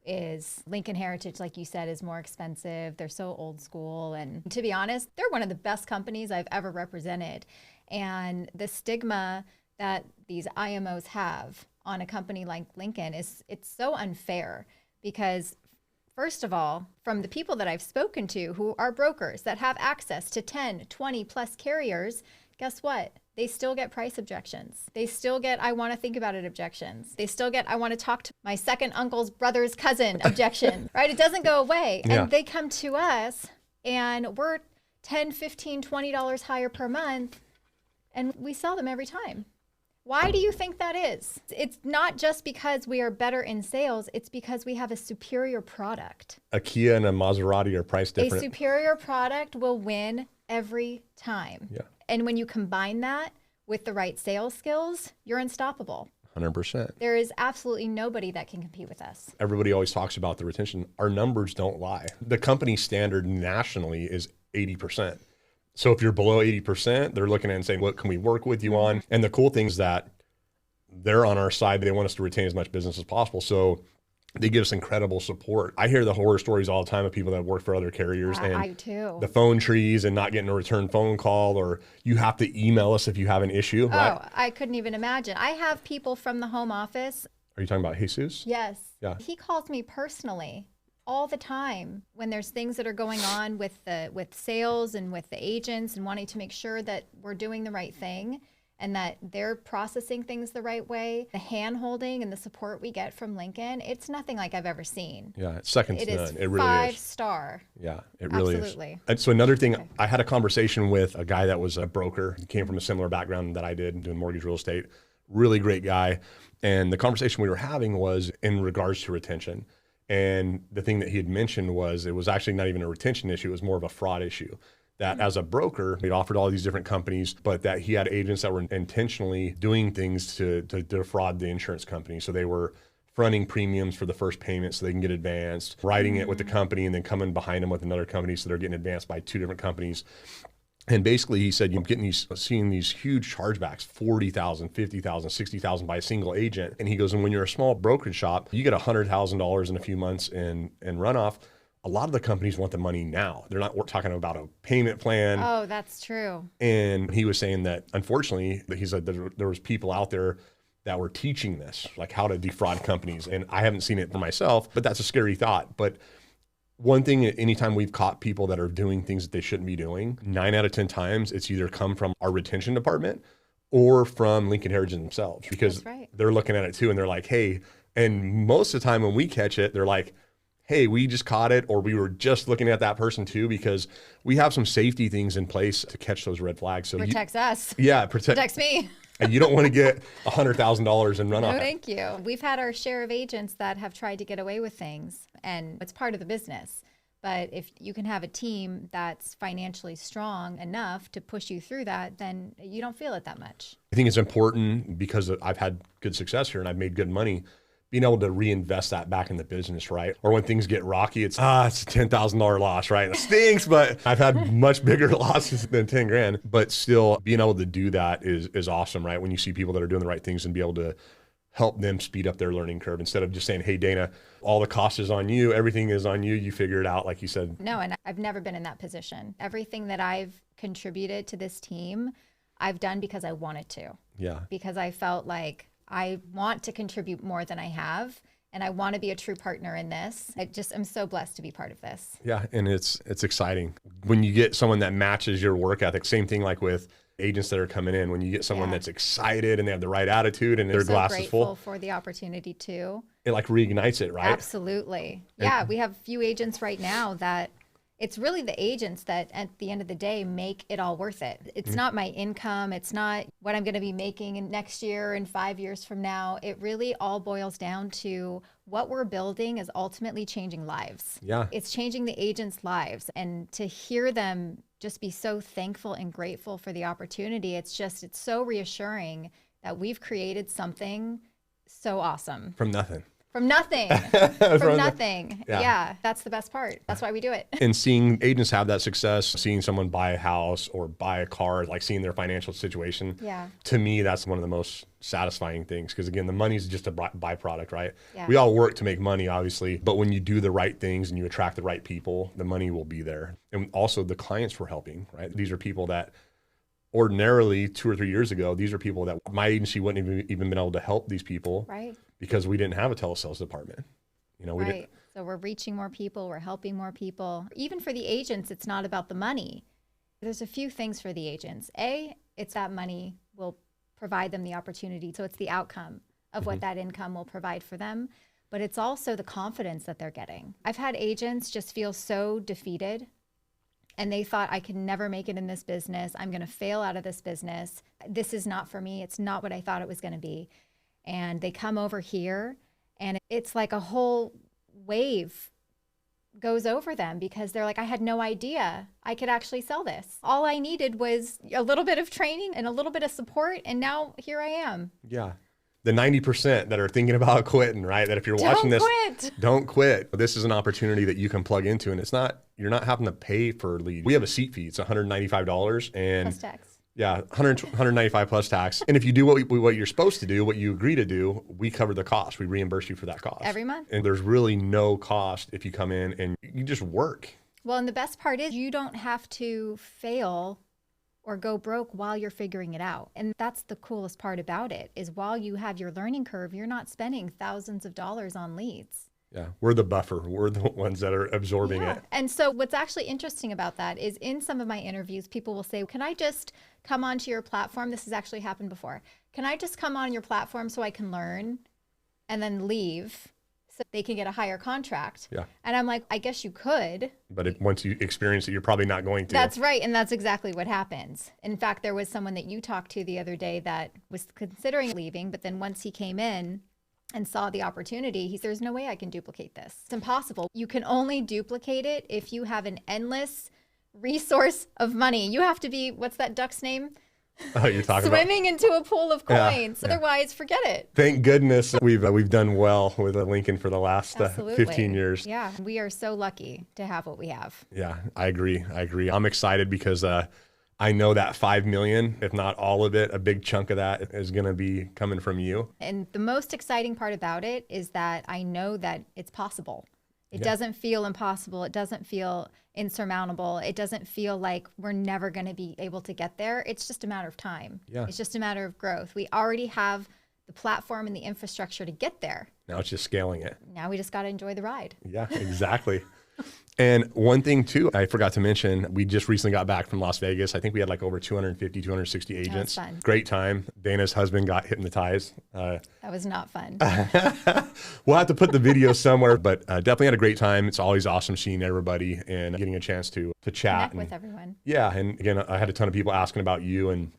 is Lincoln Heritage, like you said, is more expensive. They're so old school. And to be honest, they're one of the best companies I've ever represented. And the stigma that these IMOs have on a company like Lincoln it's so unfair, because first of all, from the people that I've spoken to who are brokers that have access to 10, 20 plus carriers, guess what? They still get price objections. They still get, I want to think about it objections. They still get, I want to talk to my second uncle's brother's cousin objection, right? It doesn't go away. Yeah. And they come to us and we're $10, $15, $20 higher per month, and we sell them every time. Why do you think that is? It's not just because we are better in sales. It's because we have a superior product. A Kia and a Maserati are priced different. A superior product will win every time. Yeah. And when you combine that with the right sales skills, you're unstoppable. 100%. There is absolutely nobody that can compete with us. Everybody always talks about the retention. Our numbers don't lie. The company standard nationally is 80%. So if you're below 80%, they're looking at it and saying, what can we work with you on? And the cool thing is that they're on our side. They want us to retain as much business as possible. So they give us incredible support. I hear the horror stories all the time of people that work for other carriers, and I too. The phone trees and not getting a return phone call, or you have to email us if you have an issue. Oh, right? I couldn't even imagine. I have people from the home office. Are you talking about Jesus? Yes. Yeah. He calls me personally all the time when there's things that are going on with sales and with the agents, and wanting to make sure that we're doing the right thing and that they're processing things the right way. The hand holding and the support we get from Lincoln, it's nothing like I've ever seen. Yeah, it's second to none. It really is. 5-star. Yeah, it really Absolutely. is. And so another thing, I had a conversation with a guy that was a broker. He came from a similar background that I did, doing mortgage real estate. Really great guy. And the conversation we were having was in regards to retention. And the thing that he had mentioned was, it was actually not even a retention issue. It was more of a fraud issue. that as a broker, he offered all these different companies, but that he had agents that were intentionally doing things to defraud the insurance company. So they were fronting premiums for the first payment so they can get advanced, writing it with the company, and then coming behind them with another company so they're getting advanced by two different companies. And basically he said, you're seeing these huge chargebacks, 40,000, 50,000, 60,000 by a single agent. And he goes, and when you're a small brokerage shop, you get $100,000 in a few months in runoff. A lot of the companies want the money now. They're not talking about a payment plan. Oh, that's true. And he was saying that, unfortunately, he said there was people out there that were teaching this, like how to defraud companies. And I haven't seen it for myself, but that's a scary thought. But one thing, anytime we've caught people that are doing things that they shouldn't be doing, 9 out of 10 times, it's either come from our retention department or from Lincoln Heritage themselves, because they're looking at it too. And they're like, hey, and most of the time when we catch it, they're like, hey, we just caught it, or we were just looking at that person too, because we have some safety things in place to catch those red flags. So protects us. Yeah, protects me. And you don't want to get $100,000 in runoff. No, thank you. We've had our share of agents that have tried to get away with things, and it's part of the business. But if you can have a team that's financially strong enough to push you through that, then you don't feel it that much. I think it's important, because I've had good success here and I've made good money, being able to reinvest that back in the business, right? Or when things get rocky, it's a $10,000 loss, right? It stinks, but I've had much bigger losses than 10 grand. But still, being able to do that is awesome, right? When you see people that are doing the right things and be able to help them speed up their learning curve, instead of just saying, hey, Dana, all the cost is on you, everything is on you, you figure it out, like you said. No, and I've never been in that position. Everything that I've contributed to this team, I've done because I wanted to. Yeah. Because I felt like I want to contribute more than I have, and I want to be a true partner in this. I'm so blessed to be part of this. Yeah, and it's exciting. When you get someone that matches your work ethic, same thing like with agents that are coming in, when you get someone that's excited and they have the right attitude and their glass is full. Grateful for the opportunity too. It like reignites it, right? Absolutely. Yeah, we have a few agents right now that it's really the agents that at the end of the day make it all worth it. It's not my income. It's not what I'm going to be making in next year and 5 years from now. It really all boils down to what we're building is ultimately changing lives. Yeah. It's changing the agents' lives. And to hear them just be so thankful and grateful for the opportunity, it's so reassuring that we've created something so awesome. From nothing. From nothing. From nothing. Yeah, that's the best part. That's why we do it. And seeing agents have that success, seeing someone buy a house or buy a car, like seeing their financial situation. Yeah. To me, that's one of the most satisfying things, because again, the money's just a byproduct, right? Yeah. We all work to make money, obviously, but when you do the right things and you attract the right people, the money will be there. And also the clients we're helping, right? These are people that ordinarily 2 or 3 years ago, these are people that my agency wouldn't have even been able to help these people. Right. Because we didn't have a telesales department. We didn't. So we're reaching more people, we're helping more people. Even for the agents, it's not about the money. There's a few things for the agents. It's that money will provide them the opportunity. So it's the outcome of what that income will provide for them. But it's also the confidence that they're getting. I've had agents just feel so defeated, and they thought, I can never make it in this business. I'm going to fail out of this business. This is not for me. It's not what I thought it was going to be. And they come over here, and it's like a whole wave goes over them, because they're like, I had no idea I could actually sell this. All I needed was a little bit of training and a little bit of support, and now here I am. Yeah. The 90% that are thinking about quitting, right? That if you're watching this, don't quit. This is an opportunity that you can plug into, and you're not having to pay for leads. We have a seat fee. It's $195 and plus tax. Yeah, 195 plus tax. And if you do what you're supposed to do, what you agree to do, we cover the cost. We reimburse you for that cost. Every month. And there's really no cost if you come in and you just work. Well, and the best part is you don't have to fail or go broke while you're figuring it out. And that's the coolest part about it, is while you have your learning curve, you're not spending thousands of dollars on leads. Yeah, we're the buffer. We're the ones that are absorbing it. And so what's actually interesting about that is, in some of my interviews, people will say, can I just come onto your platform? This has actually happened before. Can I just come on your platform so I can learn and then leave so they can get a higher contract? Yeah. And I'm like, I guess you could. But once you experience it, you're probably not going to. That's right. And that's exactly what happens. In fact, there was someone that you talked to the other day that was considering leaving, but then once he came in and saw the opportunity, he said, there's no way I can duplicate this. It's impossible. You can only duplicate it if you have an endless resource of money. You have to be, what's that duck's name? Oh, you're talking Swimming into a pool of coins. Yeah. Otherwise, forget it. Thank goodness we've done well with Lincoln for the last 15 years. Yeah, we are so lucky to have what we have. Yeah, I agree. I'm excited because I know that 5 million, if not all of it, a big chunk of that is going to be coming from you. And the most exciting part about it is that I know that it's possible. It doesn't feel impossible. It doesn't feel insurmountable. It doesn't feel like we're never going to be able to get there. It's just a matter of time. Yeah. It's just a matter of growth. We already have the platform and the infrastructure to get there. Now it's just scaling it. Now we just got to enjoy the ride. Yeah, exactly. And one thing too, I forgot to mention, we just recently got back from Las Vegas. I think we had like over 250, 260 agents. Fun. Great time. Dana's husband got hypnotized. That was not fun. We'll have to put the video somewhere, but definitely had a great time. It's always awesome seeing everybody and getting a chance to chat. Connect with everyone. Yeah. And again, I had a ton of people asking about you, and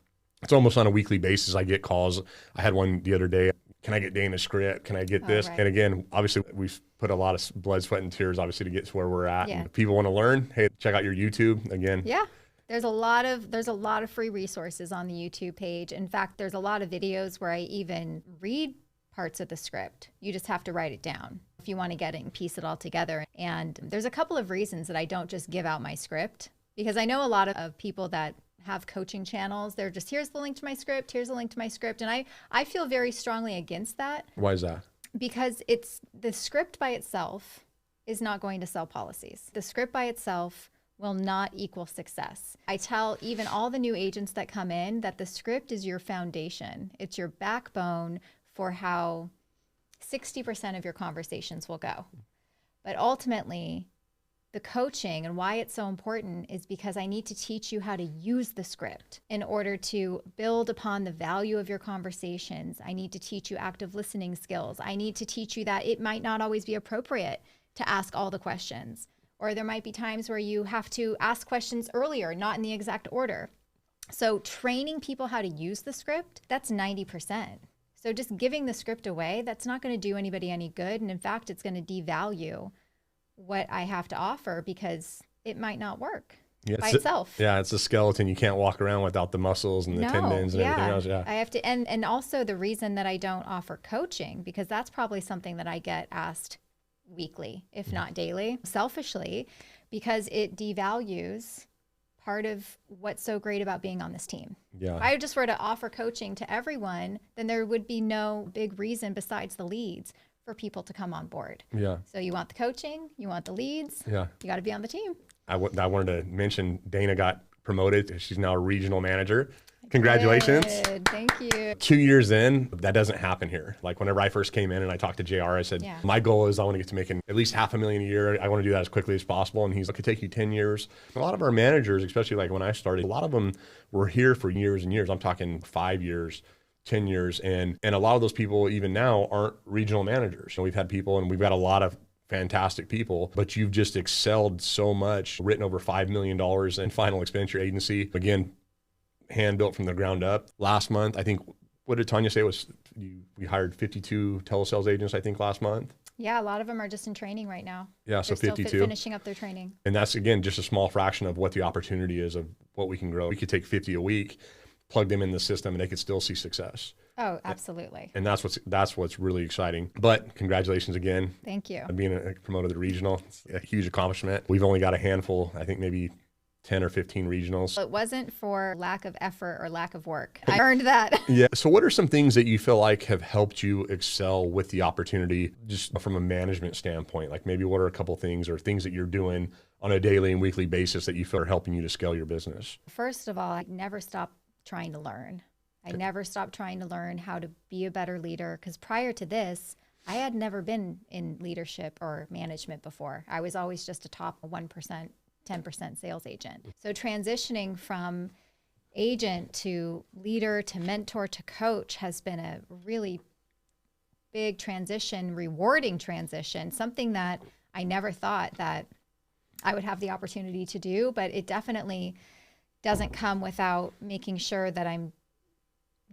it's almost on a weekly basis. I get calls. I had one the other day. Can I get Dana's script? Can I get this? Right. And again, obviously we've put a lot of blood, sweat, and tears, obviously, to get to where we're at. Yeah. And if people want to learn, hey, check out your YouTube again. Yeah. There's a lot of free resources on the YouTube page. In fact, there's a lot of videos where I even read parts of the script. You just have to write it down if you want to get it and piece it all together. And there's a couple of reasons that I don't just give out my script, because I know a lot of people that have coaching channels. They're just, here's the link to my script. Here's the link to my script. And I feel very strongly against that. Why is that? Because it's the script by itself is not going to sell policies. The script by itself will not equal success. I tell even all the new agents that come in that the script is your foundation. It's your backbone for how 60% of your conversations will go. But ultimately, the coaching and why it's so important is because I need to teach you how to use the script in order to build upon the value of your conversations. I need to teach you active listening skills. I need to teach you that it might not always be appropriate to ask all the questions, or there might be times where you have to ask questions earlier, not in the exact order. So training people how to use the script, that's 90%. So just giving the script away, that's not going to do anybody any good. And in fact, it's going to devalue what I have to offer because it might not work by itself. Yeah, it's a skeleton. You can't walk around without the muscles and the tendons and everything else. Yeah, I have to, and also the reason that I don't offer coaching, because that's probably something that I get asked weekly, if not daily, selfishly, because it devalues part of what's so great about being on this team. Yeah. If I just were to offer coaching to everyone, then there would be no big reason besides the leads for people to come on board. Yeah. So you want the coaching, you want the leads, yeah, you got to be on the team. I wanted to mention Dana got promoted. She's now a regional manager. Congratulations. Good. Thank you. 2 years in, that doesn't happen here. Like whenever I first came in and I talked to JR, I said, my goal is I want to get to making at least $500,000 a year. I want to do that as quickly as possible. And he's like, it could take you 10 years. A lot of our managers, especially like when I started, a lot of them were here for years and years. I'm talking 5 years, 10 years. And a lot of those people even now aren't regional managers. So we've had people, and we've got a lot of fantastic people, but you've just excelled so much, written over $5 million in final expenditure agency. Again, hand built from the ground up. Last month, I think, what did Tanya say was we hired 52 telesales agents, I think, last month? Yeah, a lot of them are just in training right now. Yeah, so They're 52. Still finishing up their training. And that's, again, just a small fraction of what the opportunity is of what we can grow. We could take 50 a week, plug them in the system, and they could still see success. Oh, absolutely. And that's what's really exciting. But congratulations again. Thank you. Being promoted to regional, it's a huge accomplishment. We've only got a handful, I think maybe 10 or 15 regionals. It wasn't for lack of effort or lack of work. I earned that. Yeah. So what are some things that you feel like have helped you excel with the opportunity, just from a management standpoint? Like maybe what are a couple things or things that you're doing on a daily and weekly basis that you feel are helping you to scale your business? First of all, I never stopped trying to learn. I never stopped trying to learn how to be a better leader, because prior to this, I had never been in leadership or management before. I was always just a top 1%, 10% sales agent. So transitioning from agent to leader to mentor to coach has been a really big transition, rewarding transition, something that I never thought that I would have the opportunity to do, but it definitely doesn't come without making sure that I'm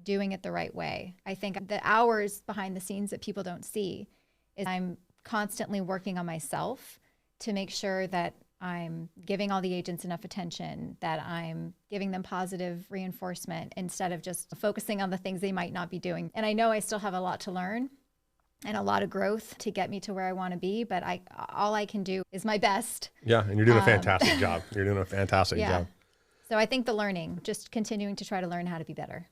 doing it the right way. I think the hours behind the scenes that people don't see is I'm constantly working on myself to make sure that I'm giving all the agents enough attention, that I'm giving them positive reinforcement instead of just focusing on the things they might not be doing. And I know I still have a lot to learn and a lot of growth to get me to where I want to be, but all I can do is my best. Yeah, and you're doing a fantastic job. You're doing a fantastic job. So I think the learning, just continuing to try to learn how to be better.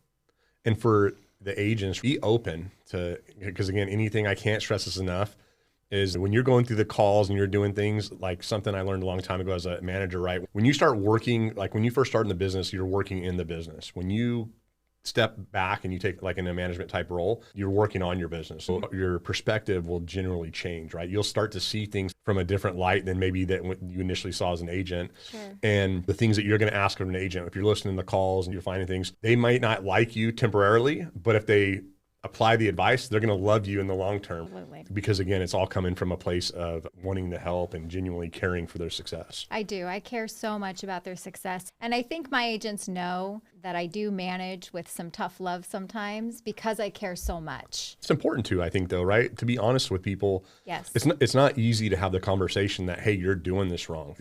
And for the agents, be open to, because again, anything, I can't stress this enough, is when you're going through the calls and you're doing things like something I learned a long time ago as a manager, right? When you start working, like when you first start in the business, you're working in the business. When you step back and you take like in a management type role, you're working on your business. So your perspective will generally change, right? You'll start to see things from a different light than maybe that you initially saw as an agent. Sure. And the things that you're going to ask of an agent, if you're listening to the calls and you're finding things, they might not like you temporarily, but if they apply the advice, they're going to love you in the long term. Absolutely. Because again, it's all coming from a place of wanting to help and genuinely caring for their success. I do. I care so much about their success. And I think my agents know that I do manage with some tough love sometimes because I care so much. It's important too, I think though, right? To be honest with people. Yes. It's not easy to have the conversation that, hey, you're doing this wrong.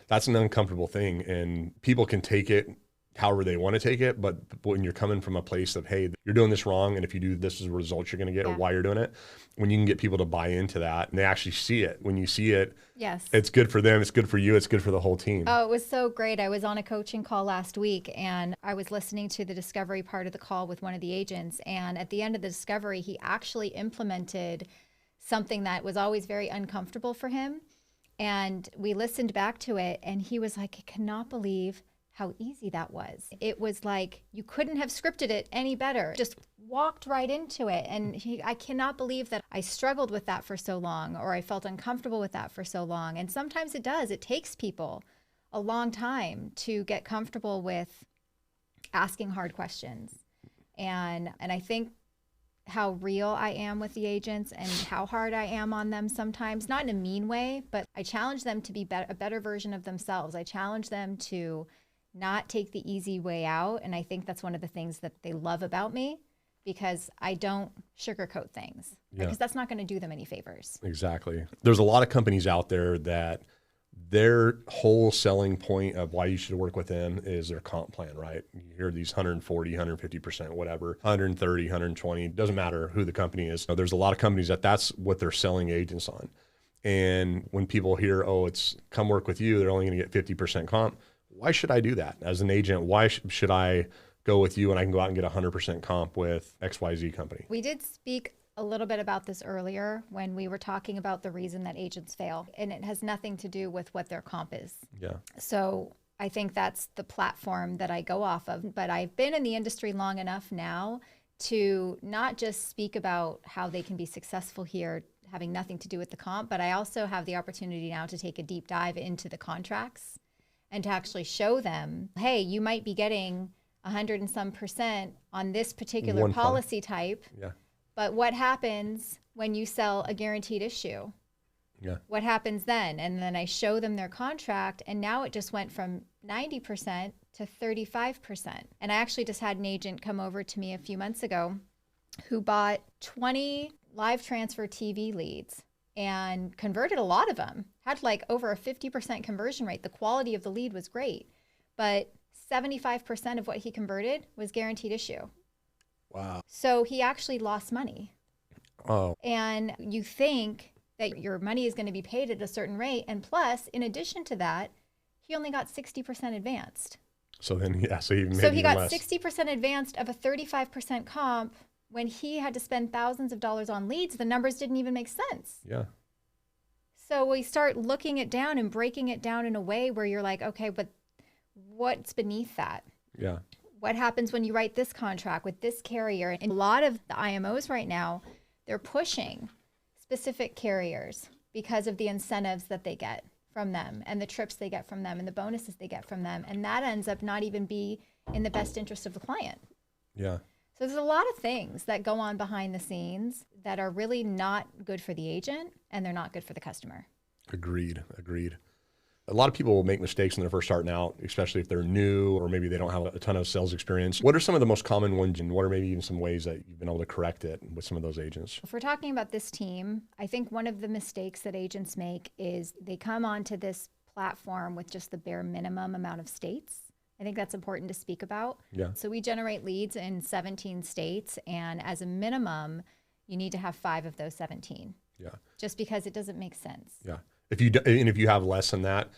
That's an uncomfortable thing, and people can take it however they want to take it. But when you're coming from a place of, hey, you're doing this wrong, and if you do this is the results you're going to get, or why you're doing it, when you can get people to buy into that and they actually see it, when you see it, yes, it's good for them, it's good for you, it's good for the whole team. Oh, it was so great. I was on a coaching call last week, and I was listening to the discovery part of the call with one of the agents. And at the end of the discovery, he actually implemented something that was always very uncomfortable for him. And we listened back to it, and he was like, I cannot believe how easy that was. It was like you couldn't have scripted it any better. Just walked right into it. And I cannot believe that I struggled with that for so long, or I felt uncomfortable with that for so long. And sometimes it does. It takes people a long time to get comfortable with asking hard questions. And I think how real I am with the agents and how hard I am on them sometimes, not in a mean way, but I challenge them to be a better version of themselves. I challenge them to not take the easy way out. And I think that's one of the things that they love about me, because I don't sugarcoat things, because that's not going to do them any favors. Exactly. There's a lot of companies out there that their whole selling point of why you should work with them is their comp plan, right? You hear these 140, 150%, whatever, 130, 120, doesn't matter who the company is. So there's a lot of companies that's what they're selling agents on. And when people hear, oh, it's come work with you, they're only going to get 50% comp. Why should I do that? As an agent, why should I go with you and I can go out and get 100% comp with XYZ company? We did speak a little bit about this earlier when we were talking about the reason that agents fail, and it has nothing to do with what their comp is. Yeah. So I think that's the platform that I go off of. But I've been in the industry long enough now to not just speak about how they can be successful here, having nothing to do with the comp, but I also have the opportunity now to take a deep dive into the contracts and to actually show them, hey, you might be getting 100 and some % on this particular policy type. Yeah. But what happens when you sell a guaranteed issue? Yeah. What happens then? And then I show them their contract, and now it just went from 90% to 35%. And I actually just had an agent come over to me a few months ago who bought 20 live transfer TV leads and converted a lot of them, had like over a 50% conversion rate. The quality of the lead was great, but 75% of what he converted was guaranteed issue. Wow. So he actually lost money. Oh. And you think that your money is going to be paid at a certain rate. And plus, in addition to that, he only got 60% advanced. So then, so he made So he even got less. 60% advanced of a 35% comp. When he had to spend thousands of dollars on leads, the numbers didn't even make sense. Yeah. So we start looking it down and breaking it down in a way where you're like, okay, but what's beneath that? Yeah. What happens when you write this contract with this carrier? And a lot of the IMOs right now, they're pushing specific carriers because of the incentives that they get from them and the trips they get from them and the bonuses they get from them. And that ends up not even be in the best interest of the client. Yeah. So there's a lot of things that go on behind the scenes that are really not good for the agent, and they're not good for the customer. Agreed. A lot of people will make mistakes when they're first starting out, especially if they're new or maybe they don't have a ton of sales experience. What are some of the most common ones, and what are maybe even some ways that you've been able to correct it with some of those agents? If we're talking about this team, I think one of the mistakes that agents make is they come onto this platform with just the bare minimum amount of states. I think that's important to speak about. Yeah. So we generate leads in 17 states, and as a minimum, you need to have 5 of those 17. Yeah. Just because it doesn't make sense. Yeah. If you have less than that,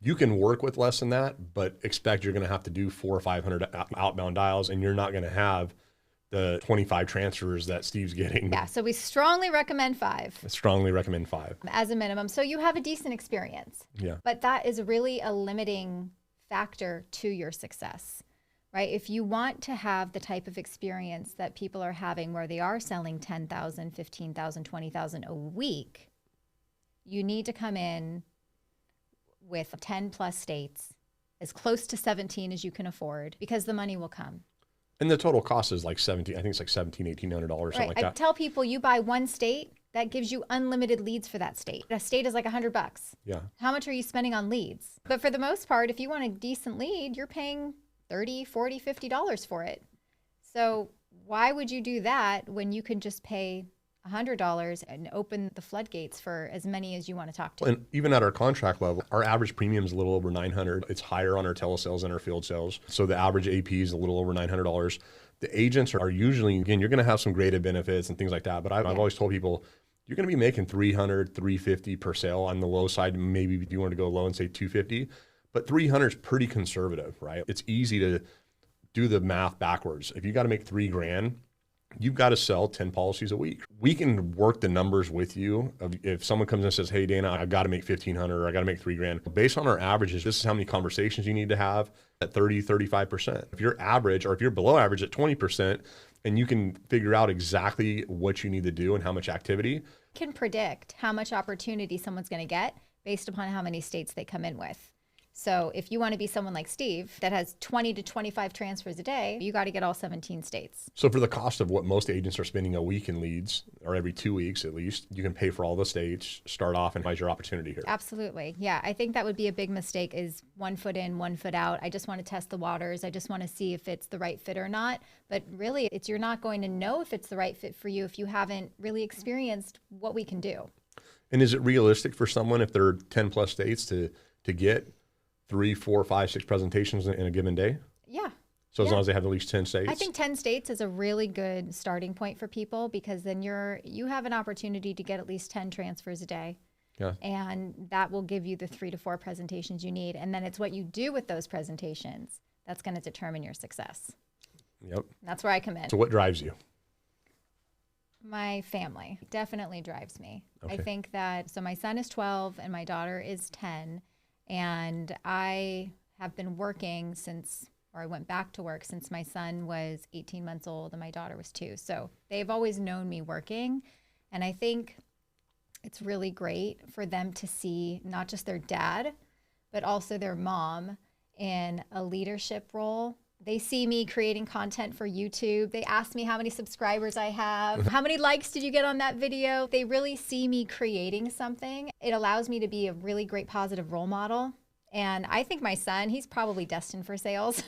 you can work with less than that, but expect you're going to have to do 400 or 500 outbound dials, and you're not going to have the 25 transfers that Steve's getting. Yeah, so we strongly recommend 5. I strongly recommend 5 as a minimum. So you have a decent experience. Yeah. But that is really a limiting factor to your success, right? If you want to have the type of experience that people are having where they are selling 10,000, 15,000, 20,000 a week, you need to come in with 10 plus states, as close to 17 as you can afford, because the money will come. And the total cost is like 17, I think it's like $1,700, $1,800, something like that. I tell people, you buy one state, that gives you unlimited leads for that state. A state is like $100. Yeah. How much are you spending on leads? But for the most part, if you want a decent lead, you're paying $30, $40, $50 for it. So why would you do that when you can just pay $100 and open the floodgates for as many as you want to talk to? And even at our contract level, our average premium is a little over $900. It's higher on our telesales and our field sales. So the average AP is a little over $900. The agents are usually, again, you're going to have some graded benefits and things like that. But I've always told people, you're going to be making $300, $350 per sale on the low side. Maybe if you want to go low and say $250, but $300 is pretty conservative, right? It's easy to do the math backwards. If you got to make $3,000, you've got to sell 10 policies a week. We can work the numbers with you. If someone comes in and says, hey, Dana, I've got to make $1,500 or I got to make $3,000. Based on our averages, this is how many conversations you need to have at 30, 35%. If you're average or if you're below average at 20%, and you can figure out exactly what you need to do and how much activity. Can predict how much opportunity someone's going to get based upon how many states they come in with. So if you want to be someone like Steve that has 20 to 25 transfers a day, you got to get all 17 states. So for the cost of what most agents are spending a week in leads, or every 2 weeks at least, you can pay for all the states, start off, and find your opportunity here. Absolutely. Yeah, I think that would be a big mistake is 1 foot in, 1 foot out. I just want to test the waters. I just want to see if it's the right fit or not. But really, you're not going to know if it's the right fit for you if you haven't really experienced what we can do. And is it realistic for someone, if they're 10 plus states, to get 3, 4, 5, 6 presentations in a given day? Yeah. So as long as they have at least 10 states? I think 10 states is a really good starting point for people, because then you have an opportunity to get at least 10 transfers a day. Yeah. And that will give you the 3 to 4 presentations you need. And then it's what you do with those presentations that's going to determine your success. Yep. That's where I come in. So what drives you? My family definitely drives me. Okay. I think that, so my son is 12 and my daughter is 10. And I have been working I went back to work since my son was 18 months old and my daughter was 2. So they've always known me working. And I think it's really great for them to see not just their dad, but also their mom in a leadership role. They see me creating content for YouTube. They ask me how many subscribers I have. How many likes did you get on that video? They really see me creating something. It allows me to be a really great positive role model. And I think my son, he's probably destined for sales.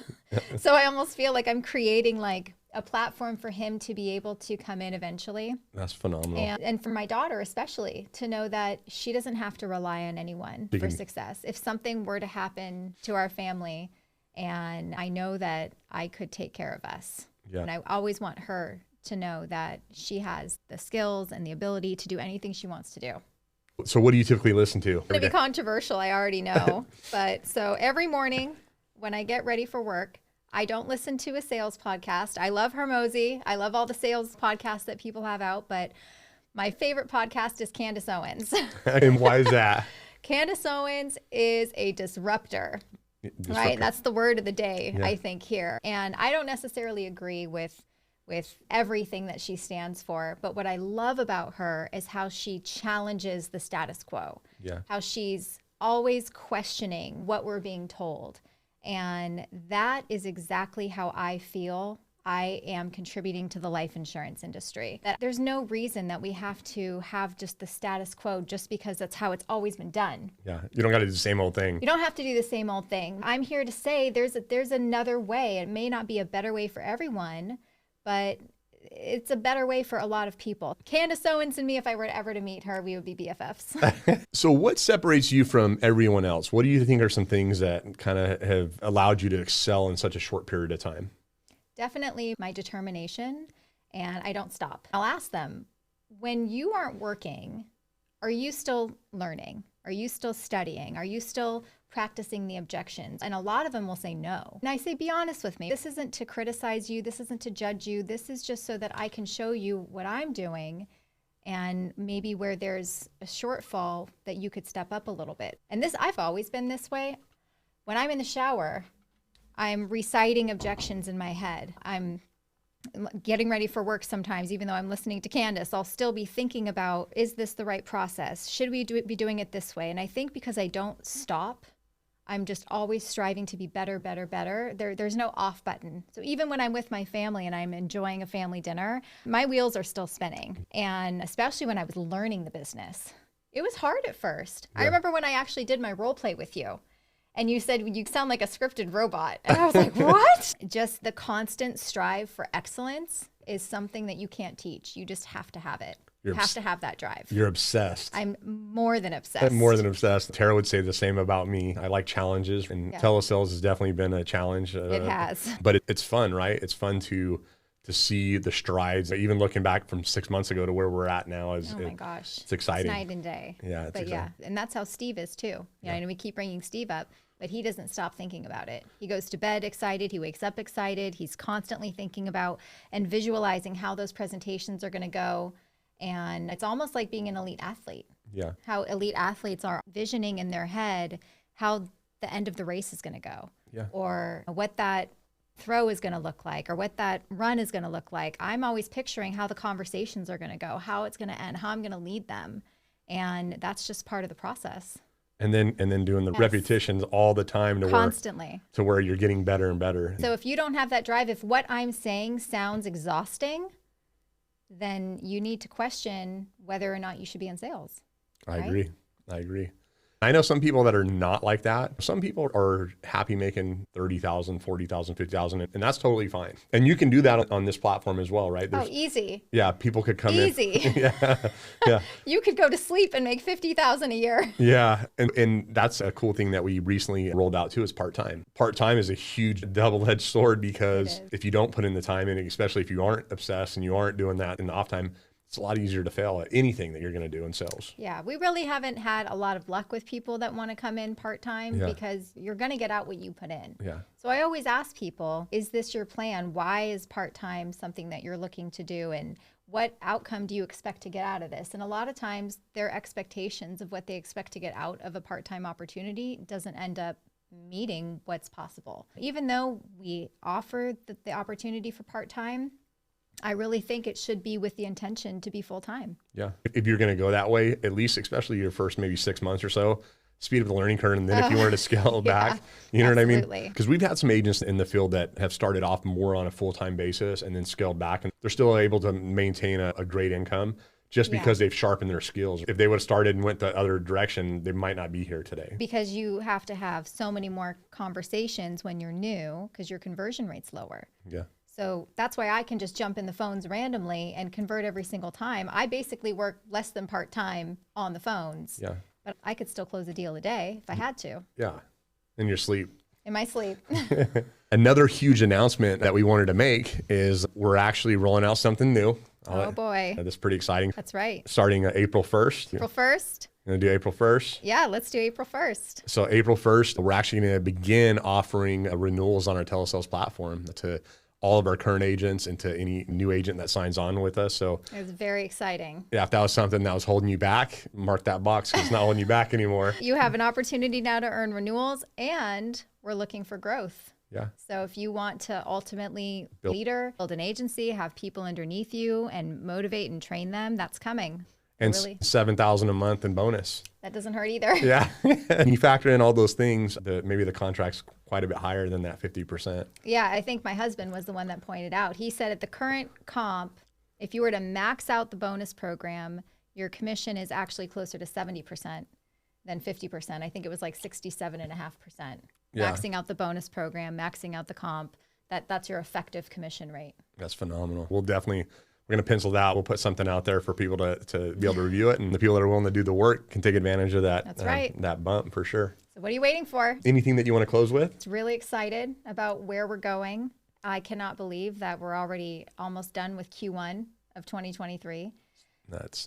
So I almost feel like I'm creating like a platform for him to be able to come in eventually. That's phenomenal. And for my daughter especially, to know that she doesn't have to rely on anyone for success. If something were to happen to our family, and I know that I could take care of us. Yeah. And I always want her to know that she has the skills and the ability to do anything she wants to do. So what do you typically listen to? It's going to be controversial, I already know. But so every morning when I get ready for work, I don't listen to a sales podcast. I love Hermosi. I love all the sales podcasts that people have out. But my favorite podcast is Candace Owens. And why is that? Candace Owens is a disruptor. Right. That's the word of the day, I think, here. And I don't necessarily agree with everything that she stands for. But what I love about her is how she challenges the status quo. Yeah. How she's always questioning what we're being told. And that is exactly how I feel I am contributing to the life insurance industry. That there's no reason that we have to have just the status quo just because that's how it's always been done. Yeah, you don't got to do the same old thing. You don't have to do the same old thing. I'm here to say there's another way. It may not be a better way for everyone, but it's a better way for a lot of people. Candace Owens and me, if I were ever to meet her, we would be BFFs. So what separates you from everyone else? What do you think are some things that kind of have allowed you to excel in such a short period of time? Definitely my determination, and I don't stop. I'll ask them, when you aren't working, are you still learning? Are you still studying? Are you still practicing the objections? And a lot of them will say no. And I say, be honest with me. This isn't to criticize you. This isn't to judge you. This is just so that I can show you what I'm doing and maybe where there's a shortfall that you could step up a little bit. And this, I've always been this way. When I'm in the shower, I'm reciting objections in my head. I'm getting ready for work sometimes, even though I'm listening to Candace, I'll still be thinking about, is this the right process? Should we be doing it this way? And I think because I don't stop, I'm just always striving to be better, better, better. There's no off button. So even when I'm with my family and I'm enjoying a family dinner, my wheels are still spinning. And especially when I was learning the business, it was hard at first. Yeah. I remember when I actually did my role play with you. And you said, you sound like a scripted robot. And I was like, what? Just the constant strive for excellence is something that you can't teach. You just have to have it. You have to have that drive. You're obsessed. I'm more than obsessed. More than obsessed. Tara would say the same about me. I like challenges, and telesales has definitely been a challenge. It has. But it's fun, right? It's fun to see the strides. Even looking back from 6 months ago to where we're at now is, oh my gosh, it's exciting. It's night and day. Yeah, it's exciting. Yeah, and that's how Steve is too. You know, and we keep bringing Steve up, but he doesn't stop thinking about it. He goes to bed excited. He wakes up excited. He's constantly thinking about and visualizing how those presentations are going to go. And it's almost like being an elite athlete. Yeah. How elite athletes are visioning in their head how the end of the race is going to go. Yeah. Or what that throw is going to look like, or what that run is going to look like. I'm always picturing how the conversations are going to go, how it's going to end, how I'm going to lead them. And that's just part of the process. And then doing the repetitions all the time constantly to where you're getting better and better. So if you don't have that drive, if what I'm saying sounds exhausting, then you need to question whether or not you should be in sales. I agree. I know some people that are not like that. Some people are happy making 30,000, 40,000, 50,000, and that's totally fine. And you can do that on this platform as well, right? Easy. Yeah, people could come easy. in. Yeah. You could go to sleep and make 50,000 a year. Yeah, and that's a cool thing that we recently rolled out too, is part-time. Part-time is a huge double-edged sword, because if you don't put in the time in, especially if you aren't obsessed and you aren't doing that in the off time, it's a lot easier to fail at anything that you're going to do in sales. Yeah, we really haven't had a lot of luck with people that want to come in part-time because you're going to get out what you put in. Yeah. So I always ask people, is this your plan? Why is part-time something that you're looking to do? And what outcome do you expect to get out of this? And a lot of times their expectations of what they expect to get out of a part-time opportunity doesn't end up meeting what's possible. Even though we offer the opportunity for part-time, I really think it should be with the intention to be full-time. Yeah. If you're going to go that way, at least, especially your first maybe 6 months or so, speed up the learning curve. And then if you wanted to scale back, you know absolutely. what I mean? Because we've had some agents in the field that have started off more on a full-time basis and then scaled back, and they're still able to maintain a great income just because they've sharpened their skills. If they would have started and went the other direction, they might not be here today. Because you have to have so many more conversations when you're new, because your conversion rate's lower. Yeah. So that's why I can just jump in the phones randomly and convert every single time. I basically work less than part-time on the phones. Yeah. But I could still close a deal a day if I had to. Yeah. In your sleep. In my sleep. Another huge announcement that we wanted to make is we're actually rolling out something new. Oh boy. That's pretty exciting. That's right. Starting April 1st. April 1st. Going to do April 1st? Yeah, let's do April 1st. So April 1st, we're actually going to begin offering renewals on our telesales platform to all of our current agents and to any new agent that signs on with us. So it's very exciting. Yeah, if that was something that was holding you back, mark that box, because it's not holding you back anymore. You have an opportunity now to earn renewals, and we're looking for growth. Yeah. So if you want to ultimately build an agency, have people underneath you and motivate and train them, that's coming. And really, $7,000 a month in bonus. That doesn't hurt either. Yeah. And you factor in all those things, maybe the contract's quite a bit higher than that 50%. Yeah, I think my husband was the one that pointed out. He said at the current comp, if you were to max out the bonus program, your commission is actually closer to 70% than 50%. I think it was like 67.5%. Yeah. Maxing out the bonus program, maxing out the comp, that's your effective commission rate. That's phenomenal. We're going to pencil that. We'll put something out there for people to be able to review it. And the people that are willing to do the work can take advantage of that. That's right. That bump for sure. So what are you waiting for? Anything that you want to close with? It's really excited about where we're going. I cannot believe that we're already almost done with Q1 of 2023.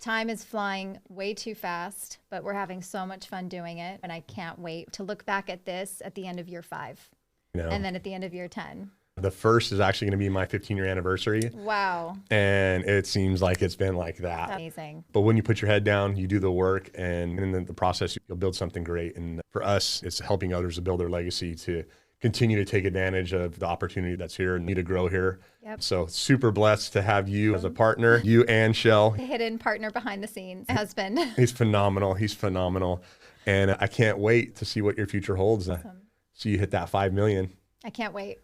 Time is flying way too fast, but we're having so much fun doing it. And I can't wait to look back at this at the end of year 5 and then at the end of year 10. The first is actually going to be my 15-year anniversary. Wow. And it seems like it's been like that. That's amazing. But when you put your head down, you do the work, and in the process, you'll build something great. And for us, it's helping others to build their legacy, to continue to take advantage of the opportunity that's here and need to grow here. Yep. So super blessed to have you as a partner, you and Shell. The hidden partner behind the scenes, my husband. He's phenomenal. He's phenomenal. And I can't wait to see what your future holds. Awesome. So you hit that 5 million. I can't wait.